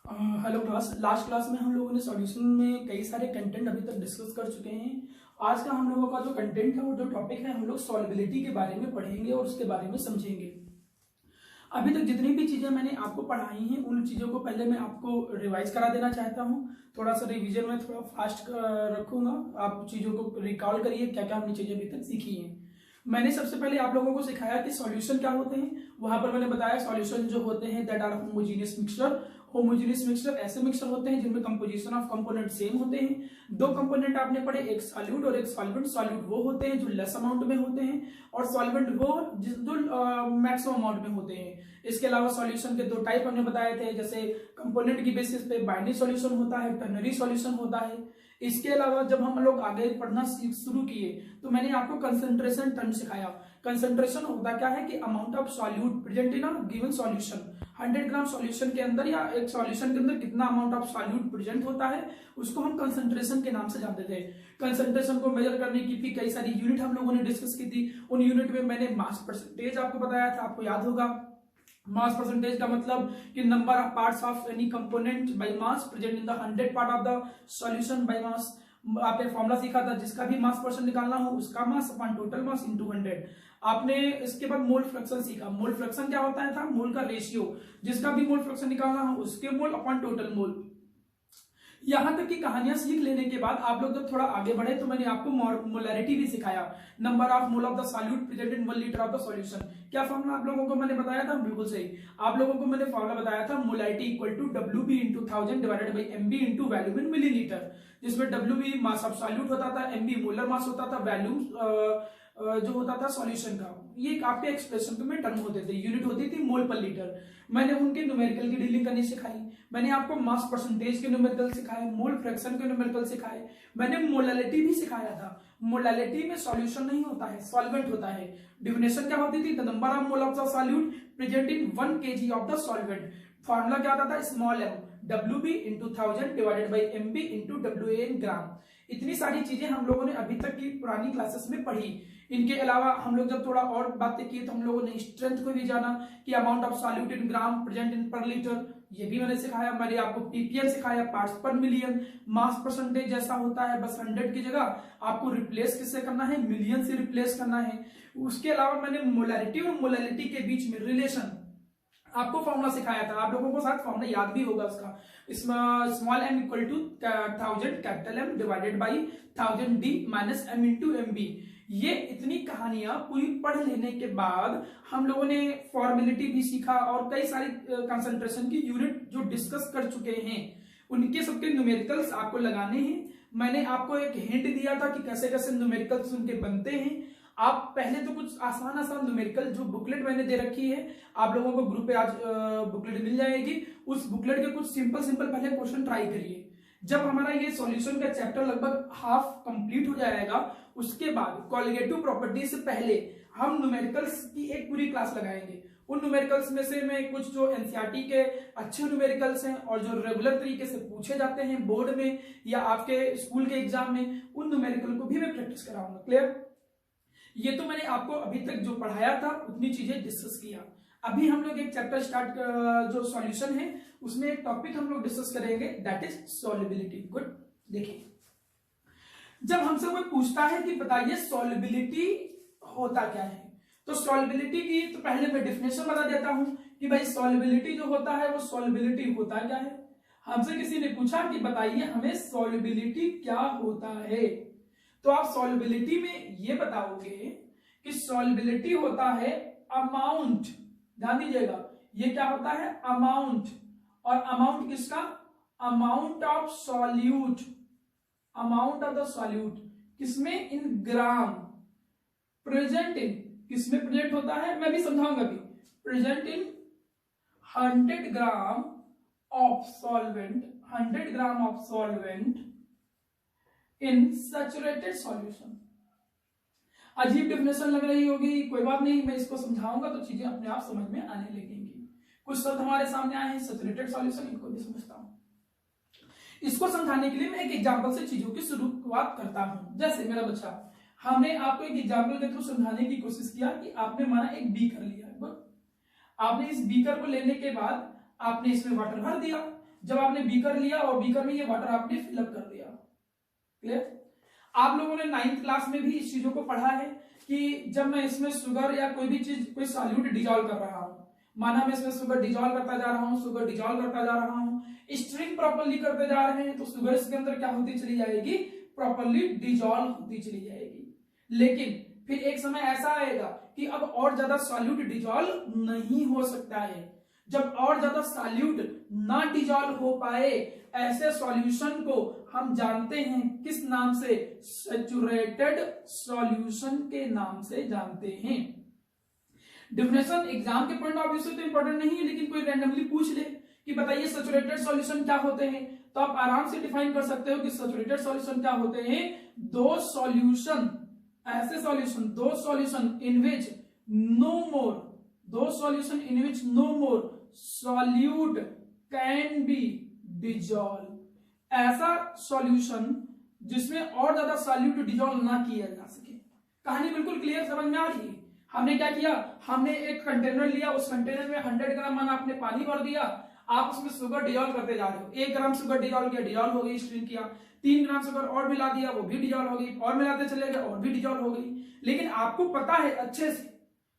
Hello class. Last class में हम लोगों ने सॉल्यूशन में कई सारे कंटेंट अभी तक डिस्कस कर चुके हैं। आज का हम लोगों का जो कंटेंट है और जो टॉपिक है, हम लोग सॉल्युबिलिटी के बारे में पढ़ेंगे और उसके बारे में समझेंगे। अभी तक जितनी भी चीजें मैंने आपको पढ़ाई हैं, उन चीजों को पहले मैं आपको रिवाइज करा देना चाहता हूं। थोड़ा सा रिवीजन में थोड़ा फास्ट रखूंगा। आप चीजों को रिकॉल करिए, क्या क्या हमने चीजें अभी तक सीखी हैं। मैंने सबसे पहले आप लोगों को सिखाया कि सॉल्यूशन क्या होते हैं। वहां पर मैंने बताया सॉल्यूशन जो होते हैं that are homogeneous mixture. Homogeneous mixture ऐसे मिक्सचर होते हैं जिनमें कंपोजिशन ऑफ कंपोनेंट सेम होते हैं। दो कंपोनेंट आपने पढ़े, एक सॉल्यूट और एक सॉल्वेंट। सॉल्यूट वो होते हैं जो लेस अमाउंट में होते हैं और सॉल्वेंट वो जो मैक्सिमम अमाउंट में होते हैं। इसके अलावा सॉल्यूशन के दो टाइप हमने बताए थे, जैसे कंपोनेंट की बेसिस पे बाइनरी सॉल्यूशन होता है, टर्नरी सॉल्यूशन होता है। इसके अलावा जब हम लोग आगे पढ़ना शुरू किए तो मैंने आपको कंसंट्रेशन टर्म सिखाया। कंसंट्रेशन होता क्या है कि amount of solute present in a given solution. 100 gram solution के अंदर या एक सॉल्यूशन के अंदर कितना अमाउंट ऑफ सॉल्यूट प्रेजेंट होता है, उसको हम कंसंट्रेशन के नाम से जानते थे। कंसंट्रेशन को मेजर करने की भी कई सारी यूनिट हम लोगों ने डिस्कस की थी। उन यूनिट में मैंने मास परसेंटेज आपको बताया था, आपको याद होगा। मास परसेंटेज का मतलब कि number of parts of any component by mass present in the 100 part of the solution by mass. आपने फॉर्मूला सीखा था, जिसका भी मास परसेंट निकालना हो उसका mass upon total mass into 100। आपने इसके बाद मोल फ्रैक्शन सीखा। मोल फ्रैक्शन क्या होता है था, मोल का रेशियो। जिसका भी मोल फ्रैक्शन निकालना हो उसके मोल अपॉन टोटल मोल। यहां तक की कहानियां सीख लेने के बाद आप लोग जब थोड़ा आगे बढ़े तो मैंने आपको मोलैरिटी भी सिखाया। Number of mole of the solute present in 1 litre of the solution. क्या फॉर्मूला आप लोगों को मैंने बताया था? बिल्कुल सही। आप लोगों को मैंने फॉर्मूला बताया था molarity equal to WB into 1000 divided by MB into volume in millilitre, जिसमें WB मास ऑफ सॉल्यूट होता था, MB मोलर मास होता था, वैल्यूम जो होता था सॉल्यूशन का। ये आपके एक्सप्रेशन में टर्म होते थे, यूनिट होती थी मोल पर लीटर। मैंने उनके न्यूमेरिकल की डीलिंग करनी सिखाई। मैंने आपको मास परसेंटेज के न्यूमेरिकल सिखाए, मोल फ्रैक्शन के न्यूमेरिकल सिखाए। मैंने मोलैलिटी भी सिखाया था। मोलैलिटी में सॉल्यूशन नहीं होता है, सॉल्वेंट होता है। डिफिनेशन क्या होती थी? The number of mole of the solute present in 1 kg of the solvent. Formula क्या आता था? Small m WB into 1000 divided by MB into WA इन ग्राम। इतनी सारी चीजें हम लोगों ने अभी तक की पुरानी क्लासेस में पढ़ी। इनके अलावा हम लोग जब थोड़ा और बातें की तो हम लोगों ने स्ट्रेंथ को भी जाना कि amount of solute in gram present in पर लीटर, ये भी मैंने सिखाया। मैंने आपको ppm सिखाया, पार्ट्स पर मिलियन। मास परसेंटेज जैसा होता है, बस 100 की जगह आपको रिप्लेस किससे करना है? मिलियन से रिप्लेस करना है। उसके अलावा मैंने मोलैरिटी और मोलैलिटी के बीच में रिलेशन आपको फॉर्मूला सिखाया था। आप लोगों को साथ फॉर्मूला याद भी होगा उसका। Small m equal to 1000 capital M divided by 1000 D minus M into MB। ये इतनी कहानियां पूरी पढ़ लेने के बाद हम लोगों ने फॉर्मेलिटी भी सीखा और कई सारी कंसंट्रेशन की यूनिट जो डिस्कस कर चुके हैं, उनके सबके न्यूमेरिकल्स आपको लगाने हैं। मैंने आपको एक हिंट दिया था कि कैसे कैसे न्यूमेरिकल्स उनके बनते हैं। आप पहले तो कुछ आसान आसान न्यूमेरिकल जो बुकलेट मैंने दे रखी है, आप लोगों को ग्रुप पे आज बुकलेट मिल जाएगी। उस बुकलेट के कुछ सिंपल सिंपल पहले क्वेश्चन ट्राई करिए। जब हमारा ये सॉल्यूशन का चैप्टर लगभग हाफ कंप्लीट हो जाएगा, उसके बाद कॉलिगेटिव प्रॉपर्टी से पहले हम न्यूमेरिकल्स की एक पूरी क्लास लगाएंगे। उन न्यूमेरिकल्स में से मैं कुछ जो एनसीईआरटी के अच्छे न्यूमेरिकल्स हैं और जो रेगुलर तरीके से पूछे जाते हैं बोर्ड में या आपके स्कूल के एग्जाम में, उन न्यूमेरिकल को भी मैं प्रैक्टिस कराऊंगा। क्लियर? ये तो मैंने आपको अभी तक जो पढ़ाया था उतनी चीजें डिस्कस किया। अभी हम लोग एक चैप्टर स्टार्ट जो सॉल्यूशन है उसमें एक टॉपिक हम लोग डिस्कस करेंगे, दैट इज सॉल्युबिलिटी। गुड। देखिए, जब हमसे कोई पूछता है कि बताइए सॉल्युबिलिटी होता क्या है, तो सॉल्युबिलिटी की तो पहले मैं डेफिनेशन बता देता हूं कि भाई सॉल्युबिलिटी जो होता है वो सॉल्युबिलिटी होता क्या है। हमसे किसी ने पूछा कि बताइए हमें सॉल्युबिलिटी क्या होता है, तो आप सॉल्युबिलिटी में ये बताओगे कि सॉल्युबिलिटी होता है अमाउंट। ध्यान दीजिएगा, ये क्या होता है? अमाउंट। और अमाउंट किसका? Amount of solute. Amount of the solute किसमें? इन ग्राम। प्रेजेंट इन किसमें प्रेजेंट होता है? मैं भी समझाऊंगा अभी। Present in 100 gram of solvent, 100 gram of solvent in saturated solution. अजीब डेफिनेशन लग रही होगी, कोई बात नहीं, मैं इसको समझाऊंगा तो चीजें अपने आप समझ में आने लगेंगी। कुछ शब्द हमारे सामने आए हैं, सैचुरेटेड सॉल्यूशन, इनको भी समझता हूं। इसको समझाने के लिए मैं एक एग्जांपल से चीजों की शुरुआत करता हूं। जैसे मेरा बच्चा, हमने आपको एक एग्जांपल के थ्रू समझाने की कोशिश किया कि आपने माना एक बीकर लिया। आपने इस बीकर को लेने के बाद आपने इसमें वाटर भर दिया। जब आपने बीकर लिया और बीकर में ये वाटर आपने फिलअप कर दिया। क्लियर? आप लोगों ने 9th क्लास में भी इस चीजों को पढ़ा है कि जब मैं इसमें शुगर या कोई भी चीज, कोई सॉल्यूट डिजॉल्व कर रहा हूं, माना मैं इसमें शुगर डिजॉल्व करता जा रहा हूं, शुगर डिजॉल्व करता जा रहा हूं, स्ट्रिंग प्रॉपर्ली करते जा रहे हैं, तो शुगर इसके अंदर क्या होती चली जाएगी, प्रॉपर्ली डिजॉल्व होती चली जाएगी। लेकिन फिर एक समय ऐसा आएगा कि अब और ज्यादा सॉल्यूट डिजॉल्व नहीं हो सकता है। जब और ज्यादा सॉल्यूट ना डिजॉल्व हो पाए, ऐसे सॉल्यूशन को हम जानते हैं किस नाम से, सैचुरेटेड सॉल्यूशन के नाम से जानते हैं। डेफिनेशन एग्जाम के पॉइंट ऑफ व्यू से तो इंपॉर्टेंट नहीं है, लेकिन कोई रैंडमली पूछ ले कि बताइए सैचुरेटेड सॉल्यूशन क्या होते हैं, तो आप आराम से डिफाइन कर सकते हो कि सैचुरेटेड सॉल्यूशन क्या होते हैं। दो सॉल्यूशन, ऐसे सॉल्यूशन, दो solution in which no more, दो solution in which no more solute can be dissolve, ऐसा सॉल्यूशन जिसमें और ज्यादा सॉल्यूट डिजॉल्व ना किया जा सके। कहानी बिल्कुल क्लियर समझ में आ रही है? हमने क्या किया, हमने एक कंटेनर लिया, उस कंटेनर में 100 ग्राम माना आपने पानी भर दिया, आप उसमें शुगर डिजॉल्व करते जा रहे हो। 1 ग्राम शुगर डिजॉल्व किया, डिजॉल्व हो गई, स्ट्रिंग किया। 3 ग्राम शुगर और मिला दिया, वो भी डिजॉल्व हो गई, और मिलाते चले गए और भी डिजॉल्व हो गई। लेकिन आपको पता है अच्छे से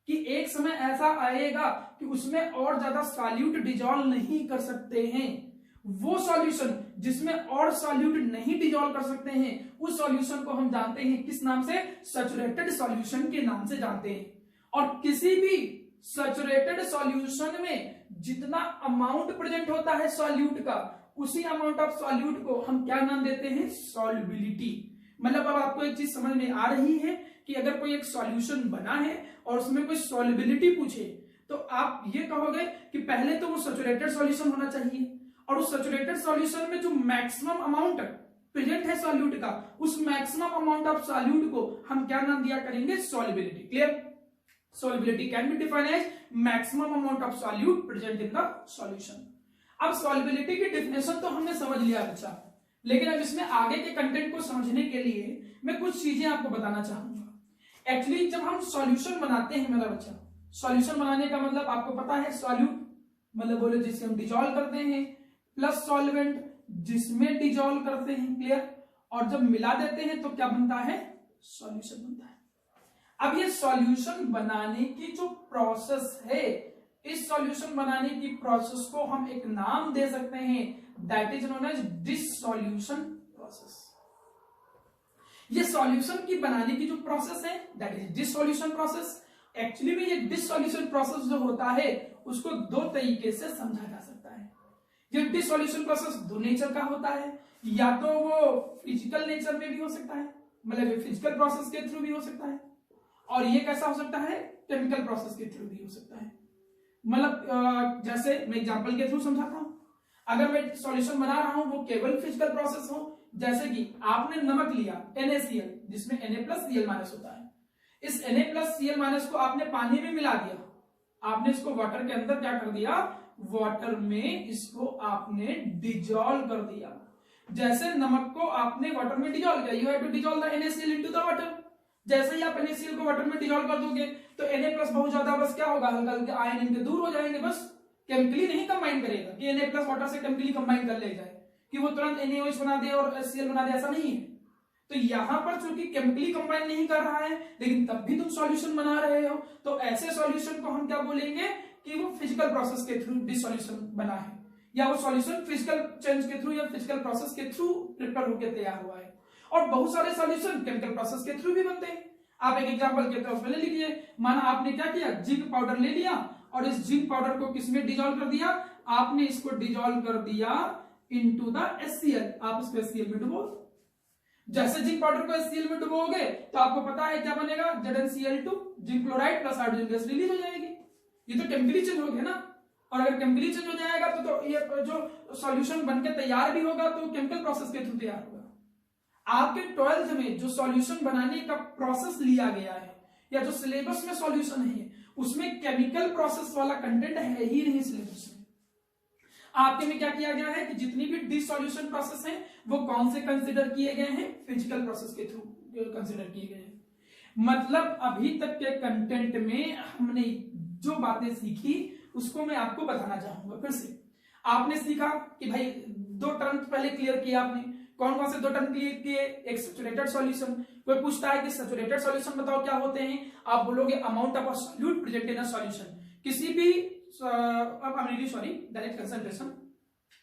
कि एक समय ऐसा आएगा कि उसमें और ज्यादा सॉल्यूट डिजॉल्व नहीं कर सकते हैं। वो सॉल्यूशन जिसमें और सॉल्यूट नहीं डिजॉल्व कर सकते हैं, उस सॉल्यूशन को हम जानते हैं किस नाम से, सैचुरेटेड सॉल्यूशन के नाम से जानते हैं। और किसी भी सैचुरेटेड सॉल्यूशन में जितना अमाउंट प्रेजेंट होता है सॉल्यूट का, उसी अमाउंट ऑफ सॉल्यूट को हम क्या नाम देते हैं, सॉल्युबिलिटी। मतलब अब आपको एक चीज समझ में आ रही है कि अगर कोई एक सॉल्यूशन बना है और उसमें कोई सॉल्युबिलिटी पूछे, तो आप ये कहोगे कि पहले तो वो सैचुरेटेड सॉल्यूशन होना चाहिए, और उस सैचुरेटेड सॉल्यूशन में जो मैक्सिमम अमाउंट प्रेजेंट है सॉल्यूट का, उस मैक्सिमम अमाउंट ऑफ सॉल्यूट को हम क्या नाम दिया करेंगे, solubility. Clear? Solubility can be defined as maximum amount of solute present in the solution। अब solubility की definition तो हमने समझ लिया बच्चा, लेकिन अब इसमें आगे के कंटेंट को समझने के लिए मैं कुछ चीजें आपको बताना चाहूंगा। एक्चुअली जब हम सॉल्यूशन बनाते हैं मेरा बच्चा, सॉल्यूशन बनाने का मतलब आपको पता है, सॉल्यूट मतलब बोले जिसे हम डिजॉल्व करते हैं, प्लस सॉल्वेंट जिसमें डिजॉल्व करते हैं। क्लियर? और जब मिला देते हैं तो क्या बनता है, सॉल्यूशन बनता है। अब ये सॉल्यूशन बनाने की जो प्रोसेस है, इस सॉल्यूशन बनाने की प्रोसेस को हम एक नाम दे सकते हैं, that is known as dissolution process. ये सॉल्यूशन की बनाने की जो प्रोसेस है that is dissolution process. Actually में ये डिसॉल्यूशन प्रोसेस जो होता है उसको दो तरीके से समझा जा सकता है। ये डिसॉल्यूशन प्रोसेस दो नेचर का होता है, या तो वो फिजिकल नेचर में भी हो सकता है, मतलब फिजिकल प्रोसेस के थ्रू भी हो सकता है, और ये कैसा हो सकता है, केमिकल प्रोसेस के थ्रू भी हो सकता है। मतलब जैसे मैं एग्जांपल के थ्रू समझाता हूं, अगर मैं सॉल्यूशन बना रहा हूं वो केवल फिजिकल प्रोसेस हो, जैसे कि आपने नमक लिया NaCl जिसमें Na+Cl- होता है, इस Na+Cl- को आपने पानी में मिला दिया, आपने इसको वाटर के अंदर क्या कर दिया, वाटर में इसको आपने डिजॉल्व कर दिया। जैसे नमक को आपने वाटर में डिजॉल्व किया, you have to dissolve the NaCl into the water. जैसे ही आप NaCl को वाटर में डिजॉल्व कर दोगे तो Na+ बहुत ज्यादा बस क्या होगा, हल्का हल्का आयन इनके दूर हो जाएंगे, बस केमिकली नहीं कंबाइन करेगा कि Na+ वाटर से केमिकली कंबाइन कर ले जाए कि वो तुरंत NaOH बना दे और HCl बना दे, ऐसा नहीं है। तो यहां पर चूंकि केमिकली कंबाइन नहीं कर रहा है, लेकिन तब भी तुम सॉल्यूशन बना रहे हो, तो ऐसे सॉल्यूशन को हम क्या बोलेंगे कि वो फिजिकल प्रोसेस के थ्रू डिसॉल्यूशन बना है, या वो सॉल्यूशन फिजिकल चेंज के थ्रू या फिजिकल प्रोसेस के थ्रू प्रिपेयर होकर तैयार हुआ है। और बहुत सारे सॉल्यूशन केमिकल प्रोसेस के थ्रू भी बनते हैं। आप एक एग्जांपल के तौर पर ले लीजिए, माना आपने क्या किया, जिंक पाउडर ले लिया और इस जिंक पाउडर को किसमें डिजॉल्व कर दिया, आपने इसको डिजॉल्व कर दिया इनटू द HCl। आप इसको HCl में डुबो, जैसे जिंक पाउडर को HCl में डुबोगे तो आपको पता है क्या बनेगा, ZnCl2 zinc chloride plus hydrogen gas release हो जाएगी। ये तो केमिकली चेंज हो गया ना, और अगर केमिकली चेंज हो जाएगा तो ये जो सॉल्यूशन बनके तैयार भी होगा तो केमिकल प्रोसेस के थ्रू तैयार होगा। आपके 12th में जो सॉल्यूशन बनाने का प्रोसेस लिया गया है या जो सिलेबस में सॉल्यूशन है उसमें केमिकल प्रोसेस वाला कंटेंट है ही नहीं सिलेबस में। आपके में क्या किया गया है कि जितनी भी डिसॉल्यूशन प्रोसेस है वो कौन से कंसीडर किए गए हैं, फिजिकल प्रोसेस के थ्रू कंसीडर किए गए हैं। मतलब अभी तक के कंटेंट में हमने जो बातें सीखी उसको मैं आपको बताना चाहूंगा फिर से। आपने सीखा कि भाई दो टर्म पहले क्लियर किया आपने, कौन कौन से दो टर्म क्लियर किए, एक सैचुरेटेड सॉल्यूशन। कोई पूछता है कि सैचुरेटेड सॉल्यूशन बताओ क्या होते हैं, आप बोलोगे amount of solute present in a solution. किसी भी डायरेक्ट कंसंट्रेशन,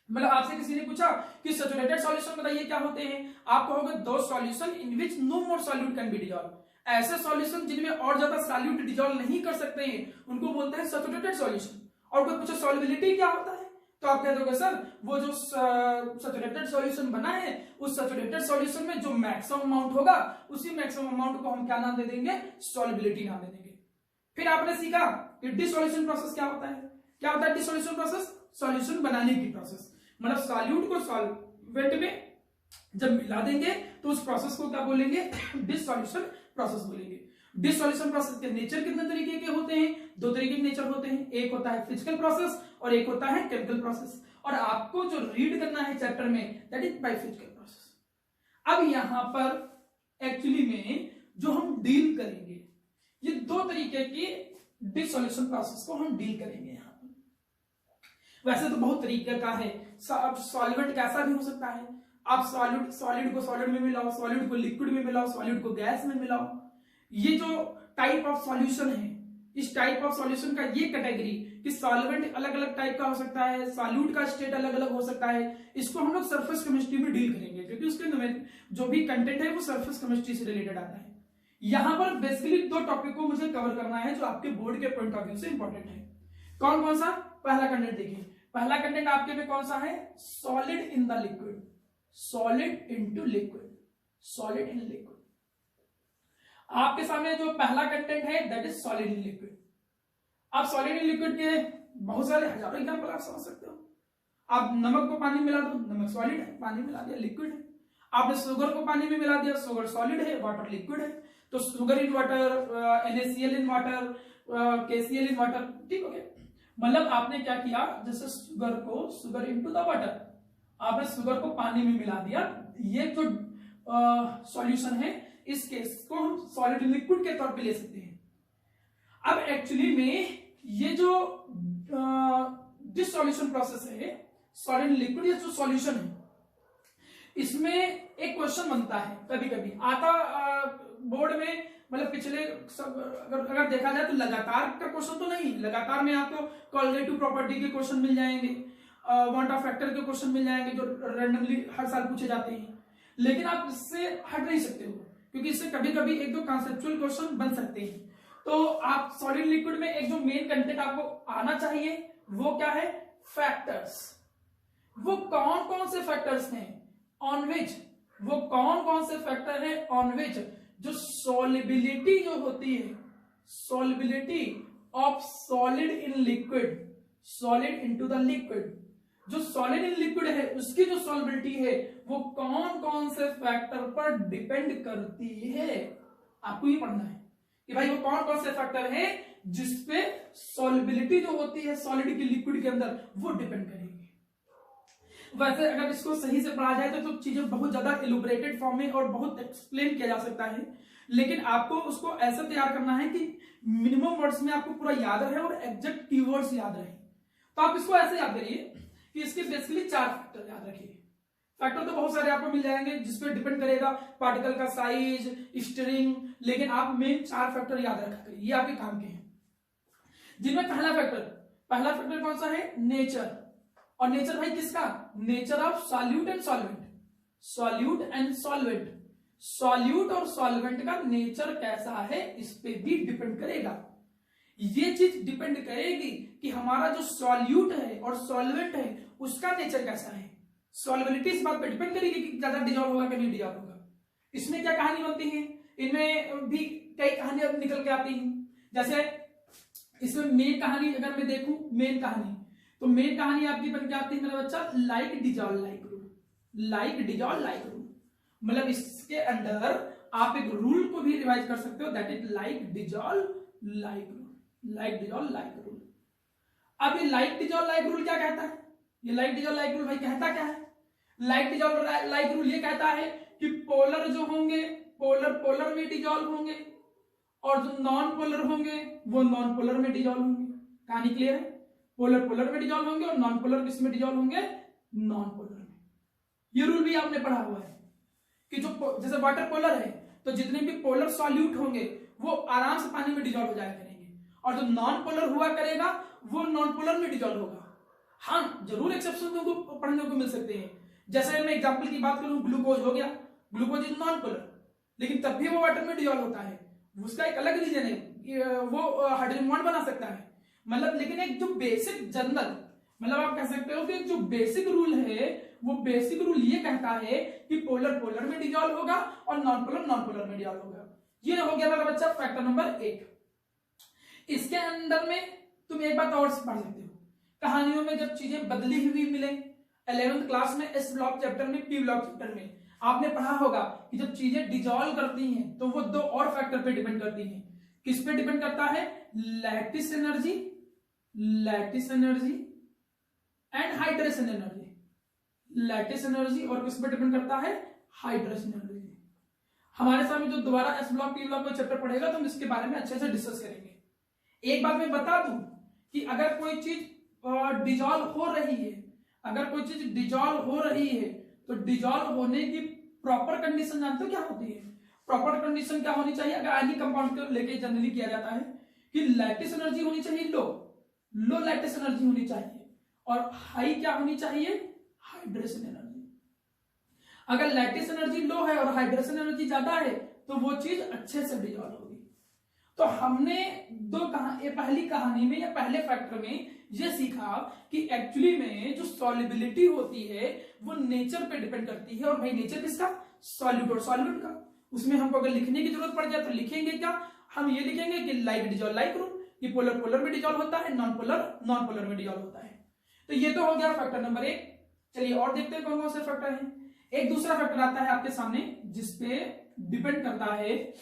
मतलब आपसे किसी ने पूछा कि सैचुरेटेड सॉल्यूशन बताइए क्या होते हैं, आप कहोगे दो solution in which no more solute can be dissolve. ऐसे सॉल्यूशन जिनमें और ज्यादा सॉल्यूट डिसॉल्व नहीं कर सकते हैं उनको बोलते हैं सैचुरेटेड सॉल्यूशन। और कोई पूछो सॉल्युबिलिटी क्या होता है, तो आप कह दोगे सर वो जो सैचुरेटेड सॉल्यूशन बना है उस सैचुरेटेड सॉल्यूशन में जो मैक्सिमम अमाउंट होगा उसी मैक्सिमम अमाउंट को हम क्या नाम दे देंगे, सॉल्युबिलिटी नाम दे देंगे। फिर आपने सीखा कि डिसॉल्यूशन प्रोसेस क्या होता है। क्या होता है डिसॉल्यूशन प्रोसेस, सॉल्यूशन बनाने की प्रोसेस, मतलब सॉल्यूट को सॉल्वेंट में जब मिला देंगे तो उस प्रोसेस को क्या बोलेंगे, डिसॉल्यूशन प्रोसेस बोलेंगे। डिसॉल्यूशन प्रोसेस के नेचर कितने तरीके के होते हैं, दो तरीके के नेचर होते हैं, एक होता है फिजिकल प्रोसेस और एक होता है केमिकल प्रोसेस। और आपको जो रीड करना है चैप्टर में that is by physical process. अब यहां पर एक्चुअली में जो हम डील करेंगे ये दो तरीके की डिसॉल्यूशन प्रोसेस को हम डील करेंगे यहां पर। वैसे तो बहुत तरीके का है, सॉल्वेंट कैसा भी हो सकता है, आप सॉलिड को सॉलिड में मिलाओ, सॉलिड को लिक्विड में मिलाओ, सॉलिड को गैस में मिलाओ। ये जो टाइप ऑफ सॉल्यूशन है, इस टाइप ऑफ सॉल्यूशन का ये कैटेगरी कि सॉल्वेंट अलग अलग टाइप का हो सकता है, सॉल्यूट का स्टेट अलग अलग हो सकता है, इसको हम लोग सरफेस केमिस्ट्री में डील करेंगे क्योंकि उसके जो भी कंटेंट है वो सरफेस केमिस्ट्री से रिलेटेड आता है। यहां पर बेसिकली दो टॉपिक को मुझे कवर करना है जो आपके बोर्ड के पॉइंट ऑफ व्यू से इंपॉर्टेंट है। कौन कौन सा, पहला कंटेंट देखिए, पहला कंटेंट आपके में कौन सा है, solid in the liquid, solid into liquid, solid in liquid. आपके सामने जो पहला कंटेंट है that is solid in liquid. आप सॉलिड इन लिक्विड के बहुत सारे हजारों एग्जांपल आप समझ सकते हो। आप नमक को पानी मिला दो, नमक सॉलिड है, पानी मिला दिया लिक्विड है। आपने शुगर को पानी में मिला दिया, शुगर सॉलिड है, वाटर लिक्विड है। तो sugar in water, NaCl in water, KCl in water, ठीक हो गया। मतलब आपने क्या किया, जैसे शुगर इनटू द वाटर, आपने शुगर को पानी में मिला दिया। ये जो सॉल्यूशन है इस केस को हम सॉलिड लिक्विड के तौर पे ले सकते हैं। अब एक्चुअली में ये जो डिसॉल्यूशन प्रोसेस है, सॉलिड लिक्विड, ये जो सॉल्यूशन है इसमें एक क्वेश्चन बनता है, कभी कभी आता बोर्ड में, मतलब पिछले सब अगर देखा जाए तो लगातार का क्वेश्चन तो नहीं, लगातार में आपको कोऑर्डिनेटिव प्रॉपर्टी के क्वेश्चन मिल जाएंगे, वांट ऑफ फैक्टर के क्वेश्चन मिल जाएंगे जो रैंडमली हर साल पूछे जाते हैं। लेकिन आप इससे हट नहीं सकते हो क्योंकि इससे कभी कभी एक दो कॉन्सेप्चुअल क्वेश्चन बन सकते हैं। तो आप सॉलिड लिक्विड में एक जो मेन कंटेंट आपको आना चाहिए वो क्या है, फैक्टर्स। वो कौन कौन से फैक्टर्स हैं ऑन विच, वो कौन कौन से फैक्टर है ऑन विच जो सॉल्युबिलिटी जो होती है, solubility of solid in liquid, solid into the liquid, जो सॉलिड इन लिक्विड है उसकी जो सॉल्युबिलिटी है वो कौन कौन से फैक्टर पर डिपेंड करती है। आपको ये पढ़ना है कि भाई वो कौन कौन से फैक्टर है जिसपे सॉल्युबिलिटी जो होती है सॉलिड की लिक्विड के अंदर वो डिपेंड करेगी। वैसे अगर इसको सही से पढ़ा जाए तो चीजें बहुत ज्यादा इलुबरेटेड फॉर्म में और बहुत एक्सप्लेन किया जा सकता है, लेकिन आपको उसको ऐसा तैयार करना है कि मिनिमम वर्ड्स में आपको पूरा याद रहे और एग्जैक्ट कीवर्ड्स याद रहे। तो आप इसको ऐसे याद करिए कि इसके बेसिकली 4 फैक्टर याद रखिए। फैक्टर तो बहुत सारे आपको मिल जाएंगे जिसपे डिपेंड करेगा पार्टिकल का साइज, स्ट्रिंग, लेकिन आप मेन 4 फैक्टर याद रखा करिए, ये आपके काम के हैं। जिनमें पहला फैक्टर कौन सा है, नेचर। और नेचर भाई किसका, nature of solute and solvent, solute and solvent, solute और सॉल्वेंट का नेचर कैसा है इस पे भी डिपेंड करेगा। ये चीज डिपेंड करेगी कि हमारा जो सॉल्यूट है और सॉल्वेंट है उसका नेचर कैसा है। सॉल्युबिलिटी इस बात पे डिपेंड करेगी कि ज्यादा डिजॉल्व होगा कि नहीं डिजॉल्व होगा। इसमें क्या कहानी बनती है, इनमें भी कई कहानियां निकल के आती हैं। जैसे इसमें मेन कहानी अगर मैं देखूं, मेन कहानी तो मेन कहानी आपकी बन के आती है मेरा बच्चा, like dissolve like rule, like dissolve like rule. मतलब इसके अंदर आप एक रूल को भी रिवाइज कर सकते हो, that is like dissolve like rule, like dissolve like rule. अब ये लाइक डिजॉल्व लाइक रूल क्या कहता है, ये लाइक डिजॉल्व लाइक रूल भाई कहता क्या है, लाइक डिजॉल्व लाइक रूल ये कहता है कि पोलर जो होंगे पोलर में डिजॉल्व होंगे और जो नॉन पोलर होंगे वो नॉन पोलर में डिजॉल्व होंगे। कहानी क्लियर है। पोलर पोलर में डिजॉल्व होंगे और नॉन पोलर किस में डिजॉल्व होंगे, नॉन पोलर में। ये रूल भी आपने पढ़ा हुआ है कि जो जैसे वाटर पोलर है तो जितने भी पोलर सॉल्यूट होंगे वो आराम से पानी में डिजॉल्व हो जाया करेंगे, और जो नॉन पोलर हुआ करेगा वो नॉन पोलर में डिजॉल्व होगा। हाँ, जरूर एक्सेप्शन को पढ़ने को मिल सकते हैं। जैसे मैं एग्जांपल की बात करूं, ग्लूकोज हो गया, ग्लूकोज इज नॉन पोलर, लेकिन तब भी वो वाटर में डिजॉल्व होता है। उसका एक अलग रीजन है, वो हाइड्रोजन बॉन्ड बना सकता है, मतलब। लेकिन एक जो बेसिक जनरल, मतलब आप कह सकते हो कि जो बेसिक रूल है, वो बेसिक रूल ये कहता है कि पोलर पोलर में डिजॉल्व होगा और नॉन पोलर में डिजॉल्व होगा। ये हो गया मेरा बच्चा फैक्टर नंबर 1। इसके अंदर में तुम एक बात और पढ़ सकते हो, कहानियों में जब चीजें बदली हुई मिले, 11th क्लास में एस ब्लॉक चैप्टर में, पी ब्लॉक चैप्टर में आपने पढ़ा होगा कि जब चीजें डिजॉल्व करती हैं तो वो दो और फैक्टर पे डिपेंड करती हैं। किस पे डिपेंड करता है, lattice energy and hydration energy. Lattice energy और किस पे डिपेंड करता है, हाइड्रेशन एनर्जी। हमारे सामने जो दोबारा एस ब्लॉक पी ब्लॉक में चैप्टर पढ़ेगा तो हम इसके बारे में अच्छे से डिस्कस करेंगे। एक बात मैं बता दूं कि अगर कोई चीज डिजॉल्व हो रही है, अगर कोई चीज डिजॉल्व हो रही है तो डिजॉल्व होने की प्रॉपर कंडीशन जानते हो क्या होती है? प्रॉपर कंडीशन क्या होनी चाहिए अगर आयनिक कंपाउंड को लेके जनरली किया जाता है कि लैटिस एनर्जी होनी चाहिए लो लैटिस एनर्जी होनी चाहिए, और हाई क्या होनी चाहिए, हाइड्रेशन एनर्जी। अगर लैटिस एनर्जी लो है और हाइड्रेशन एनर्जी ज्यादा है तो वो चीज अच्छे से डिजॉल्व होगी। तो हमने पहली कहानी में या पहले फैक्टर में ये सीखा कि एक्चुअली में जो सॉल्युबिलिटी होती है वो नेचर पे डिपेंड करती है, और भाई नेचर किसका, सॉल्यूट और सॉल्वेंट का। उसमें हमको अगर लिखने की जरूरत पड़ जाए तो लिखेंगे क्या, हम ये लिखेंगे कि लाइक डिजॉल्व लाइक रूल, कि पोलर पोलर में डिजॉल्व होता है, नॉन पोलर में डिजॉल्व होता है। तो ये तो हो गया फैक्टर नंबर 1। चलिए और देखते हैं कौन कौन से फैक्टर हैं। एक दूसरा फैक्टर आता है आपके सामने जिसपे डिपेंड करता है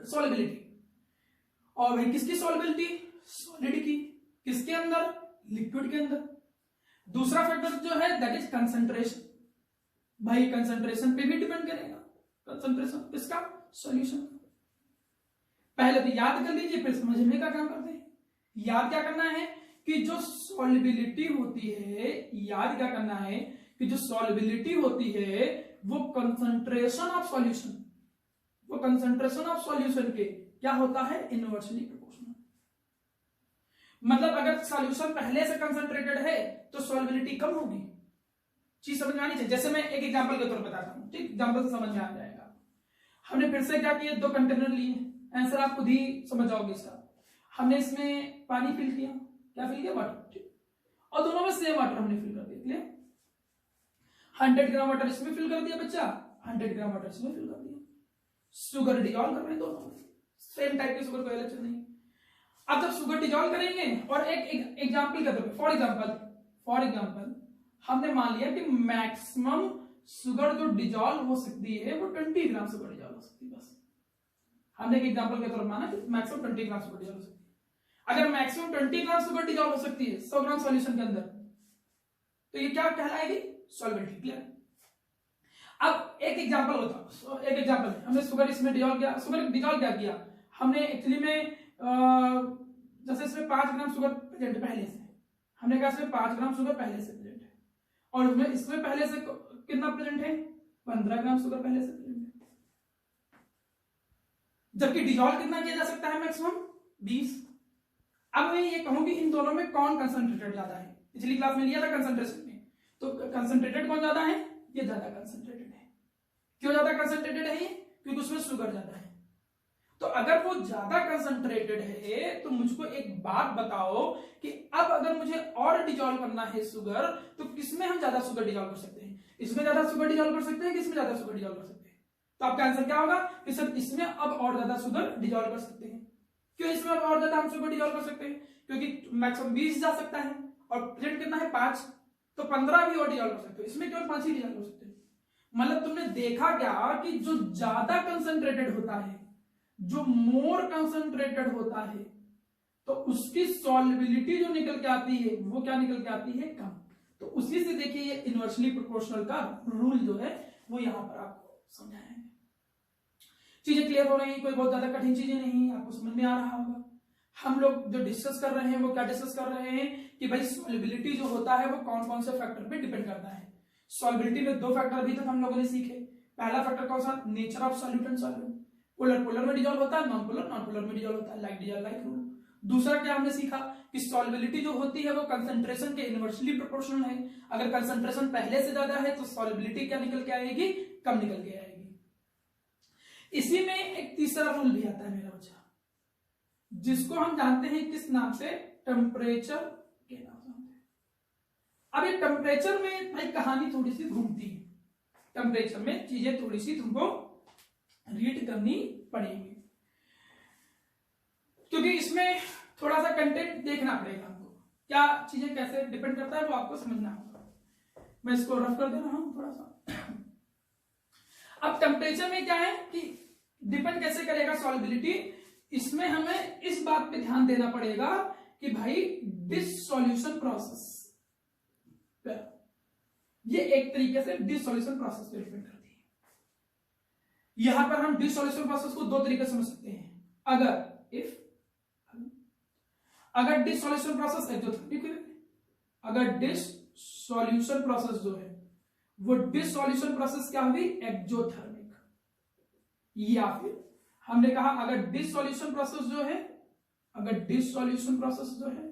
सॉल्युबिलिटी। और भाई किसकी सॉल्युबिलिटी, सॉलिड की, किसके अंदर, लिक्विड के अंदर। दूसरा फैक्टर जो है दैट इज कंसंट्रेशन। भाई कंसंट्रेशन पे भी डिपेंड करेगा, कंसंट्रेशन किसका, सॉल्यूशन का। पहले तो याद कर लीजिए फिर समझने का काम करते हैं। याद क्या करना है कि जो सॉल्युबिलिटी होती है, याद क्या करना है कि जो सॉल्युबिलिटी होती है वो कंसंट्रेशन ऑफ सॉल्यूशन, वो कंसंट्रेशन ऑफ सॉल्यूशन के क्या होता है, इनवर्सली प्रोपोर्शनल। मतलब अगर सॉल्यूशन पहले से कंसंट्रेटेड है तो सॉल्युबिलिटी कम होगी। चीज समझ में आनी चाहिए। जैसे मैं एक एग्जांपल के तौर पर बताता हूं, ठीक, एग्जांपल से समझ में आ जाएगा। हमने फिर से क्या किया, 2 कंटेनर लिए, आंसर आप खुद ही समझ जाओगे इसका। हमने इसमें पानी फिल किया, क्या फिल किया, वाटर, ठीक, और दोनों में सेम वाटर हमने फिल कर दिया, क्लियर। 100 ग्राम वाटर इसमें फिल कर दिया बच्चा, 100 ग्राम वाटर इसमें फिल कर दिया। शुगर डिजॉल्व कर रहे हैं दोनों में, सेम टाइप की शुगर, कोई अलग चीज नहीं। अब जब शुगर डिजॉल्व करेंगे, और एक एग्जांपल के तौर पे, फॉर एग्जांपल हमने मान लिया कि मैक्सिमम शुगर जो डिजॉल्व हो सकती है वो 20 ग्राम शुगर डिजॉल्व हो सकती है, बस। हमने एक एग्जांपल के तौर पर माना कि मैक्सिमम 20 ग्राम शुगर डिजॉल्व हो सकती है। अगर मैक्सिमम 20 ग्राम शुगर डिजॉल्व हो सकती है 100 ग्राम सॉल्यूशन के अंदर, तो ये क्या कहलाएगी, सॉल्वेंट, क्लियर। अब एक एग्जांपल हमने शुगर इसमें डिजॉल्व किया, शुगर डिजॉल्व क्या किया हमने एक्चुअली में, जैसे इसमें 5 ग्राम शुगर प्रेजेंट पहले से, हमने कहा इसमें 5 ग्राम शुगर पहले से प्रेजेंट है, और इसमें पहले से कितना प्रेजेंट है, 15 ग्राम शुगर पहले से प्रेजेंट है। जबकि डिजॉल्व कितना किया जा सकता है, मैक्सिमम 20। अब मैं ये कहूं कि इन दोनों में कौन कंसंट्रेटेड ज्यादा है, पिछली क्लास में लिया था कंसंट्रेशन में, तो कंसंट्रेटेड कौन ज्यादा है, ये ज्यादा कंसंट्रेटेड है। क्यों ज्यादा कंसंट्रेटेड है ये, क्योंकि उसमें शुगर ज्यादा है। तो अगर वो ज्यादा कंसंट्रेटेड है तो मुझको एक बात बताओ कि अब अगर मुझे और डिजॉल्व करना है शुगर, तो किसमें हम ज्यादा शुगर डिजॉल्व कर सकते हैं, इसमें ज्यादा शुगर डिजॉल्व कर सकते हैं कि इसमें ज्यादा शुगर डिजॉल्व कर सकते हैं। तो आपका आंसर क्या होगा कि सर इसमें अब और ज्यादा शुगर डिजॉल्व कर सकते हैं। क्यों इसमें अब और ज्यादा हम शुगर डिजॉल्व कर सकते हैं, क्योंकि मैक्सिमम 20 जा सकता है और प्रेजेंट कितना है 5, तो 15 भी और डिजॉल्व कर सकते हो, इसमें केवल 5 ही डिजॉल्व कर सकते हैं। मतलब तुमने देखा क्या कि जो ज्यादा कंसंट्रेटेड होता है, जो मोर कंसंट्रेटेड होता है, तो उसकी सॉल्युबिलिटी जो निकल के आती है वो क्या निकल के आती है, कम। तो उसी से देखिए ये इनवर्सली प्रोपोर्शनल का रूल जो है वो यहां पर आपको समझाएंगे। चीजें क्लियर हो रही हैं, कोई बहुत ज्यादा कठिन चीजें नहीं, आपको समझ में आ रहा होगा। हम लोग जो डिस्कस कर रहे हैं वो क्या डिस्कस कर रहे हैं कि भाई सॉल्युबिलिटी जो होता है वो कौन कौन से फैक्टर पे डिपेंड करता है। सॉल्युबिलिटी में दो फैक्टर अभी तक हम लोगों ने सीखे। पहला फैक्टर कौन सा, nature of solute and solvent, polar polar में डिजॉल्व होता है, नॉन पोलर नॉन पोलर में डिजॉल्व होता है, लाइक डिजॉल्व लाइक रूल। दूसरा क्या हमने सीखा कि सॉल्युबिलिटी जो होती है वो कंसंट्रेशन के इनवर्सली प्रोपोर्शनल है। अगर कंसंट्रेशन पहले से ज्यादा है तो सॉल्युबिलिटी क्या निकल के आएगी, कम निकल के आएगी। इसी में एक तीसरा रूल भी आता है मेरा बच्चा, जिसको हम जानते हैं किस नाम से, टेम्परेचर के नाम से। अब ये टेम्परेचर में भाई कहानी थोड़ी सी घूमती है, टेम्परेचर में चीजें थोड़ी सी तुमको रीड करनी पड़ेगी, क्योंकि इसमें थोड़ा सा कंटेंट देखना पड़ेगा हमको, क्या चीजें कैसे डिपेंड करता है वो आपको समझना होगा। मैं इसको रफ कर दे रहा हूं थोड़ा सा। अब टेम्परेचर में क्या है कि डिपेंड कैसे करेगा सॉल्युबिलिटी, इसमें हमें इस बात पे ध्यान देना पड़ेगा कि भाई डिसॉल्यूशन प्रोसेस, ये एक तरीके से डिसॉल्यूशन प्रोसेस पे डिपेंड करती है। यहां पर हम डिसॉल्यूशन प्रोसेस को दो तरीके से समझ सकते हैं। अगर डिसॉल्यूशन प्रोसेस एक्सोथर्मिक है, अगर डिसॉल्यूशन प्रोसेस जो है वो डिसॉल्यूशन प्रोसेस क्या हुई, एक्सोथर्मिक, या फिर हमने कहा अगर डिसॉल्यूशन प्रोसेस जो है, अगर डिसॉल्यूशन प्रोसेस जो है,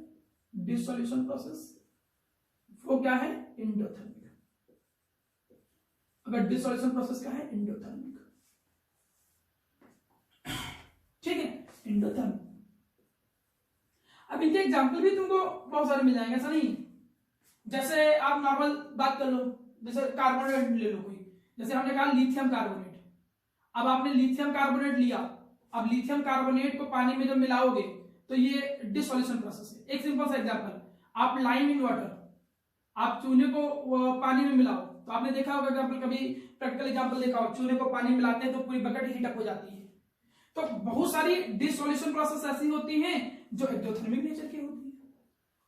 डिसॉल्यूशन प्रोसेस वो क्या है, एंडोथर्मिक। अगर डिसॉल्यूशन प्रोसेस क्या है, एंडोथर्मिक, ठीक है, एंडोथर्मिक। अब इनके एग्जांपल भी तुमको बहुत सारे मिल जाएंगे, ऐसा नहीं। जैसे आप नॉर्मल बात कर लो, जैसे कार्बोनेट ले लो कोई, जैसे हमने कहा लिथियम कार्बोनेट। अब आपने लिथियम कार्बोनेट लिया, अब लिथियम कार्बोनेट को पानी में जब मिलाओगे तो ये डिसॉल्यूशन प्रोसेस है। एक सिंपल सा एग्जांपल, आप लाइम इन वाटर, आप चूने को पानी में मिलाओ, तो आपने देखा होगा एग्जांपल, कभी प्रैक्टिकल एग्जांपल देखा हो, चूने को पानी में मिलाते हैं तो पूरी बकेट हीट अप हो जाती है। तो बहुत सारी डिसॉल्यूशन प्रोसेस ऐसी होती हैं जो एक्सोथर्मिक नेचर की होती है,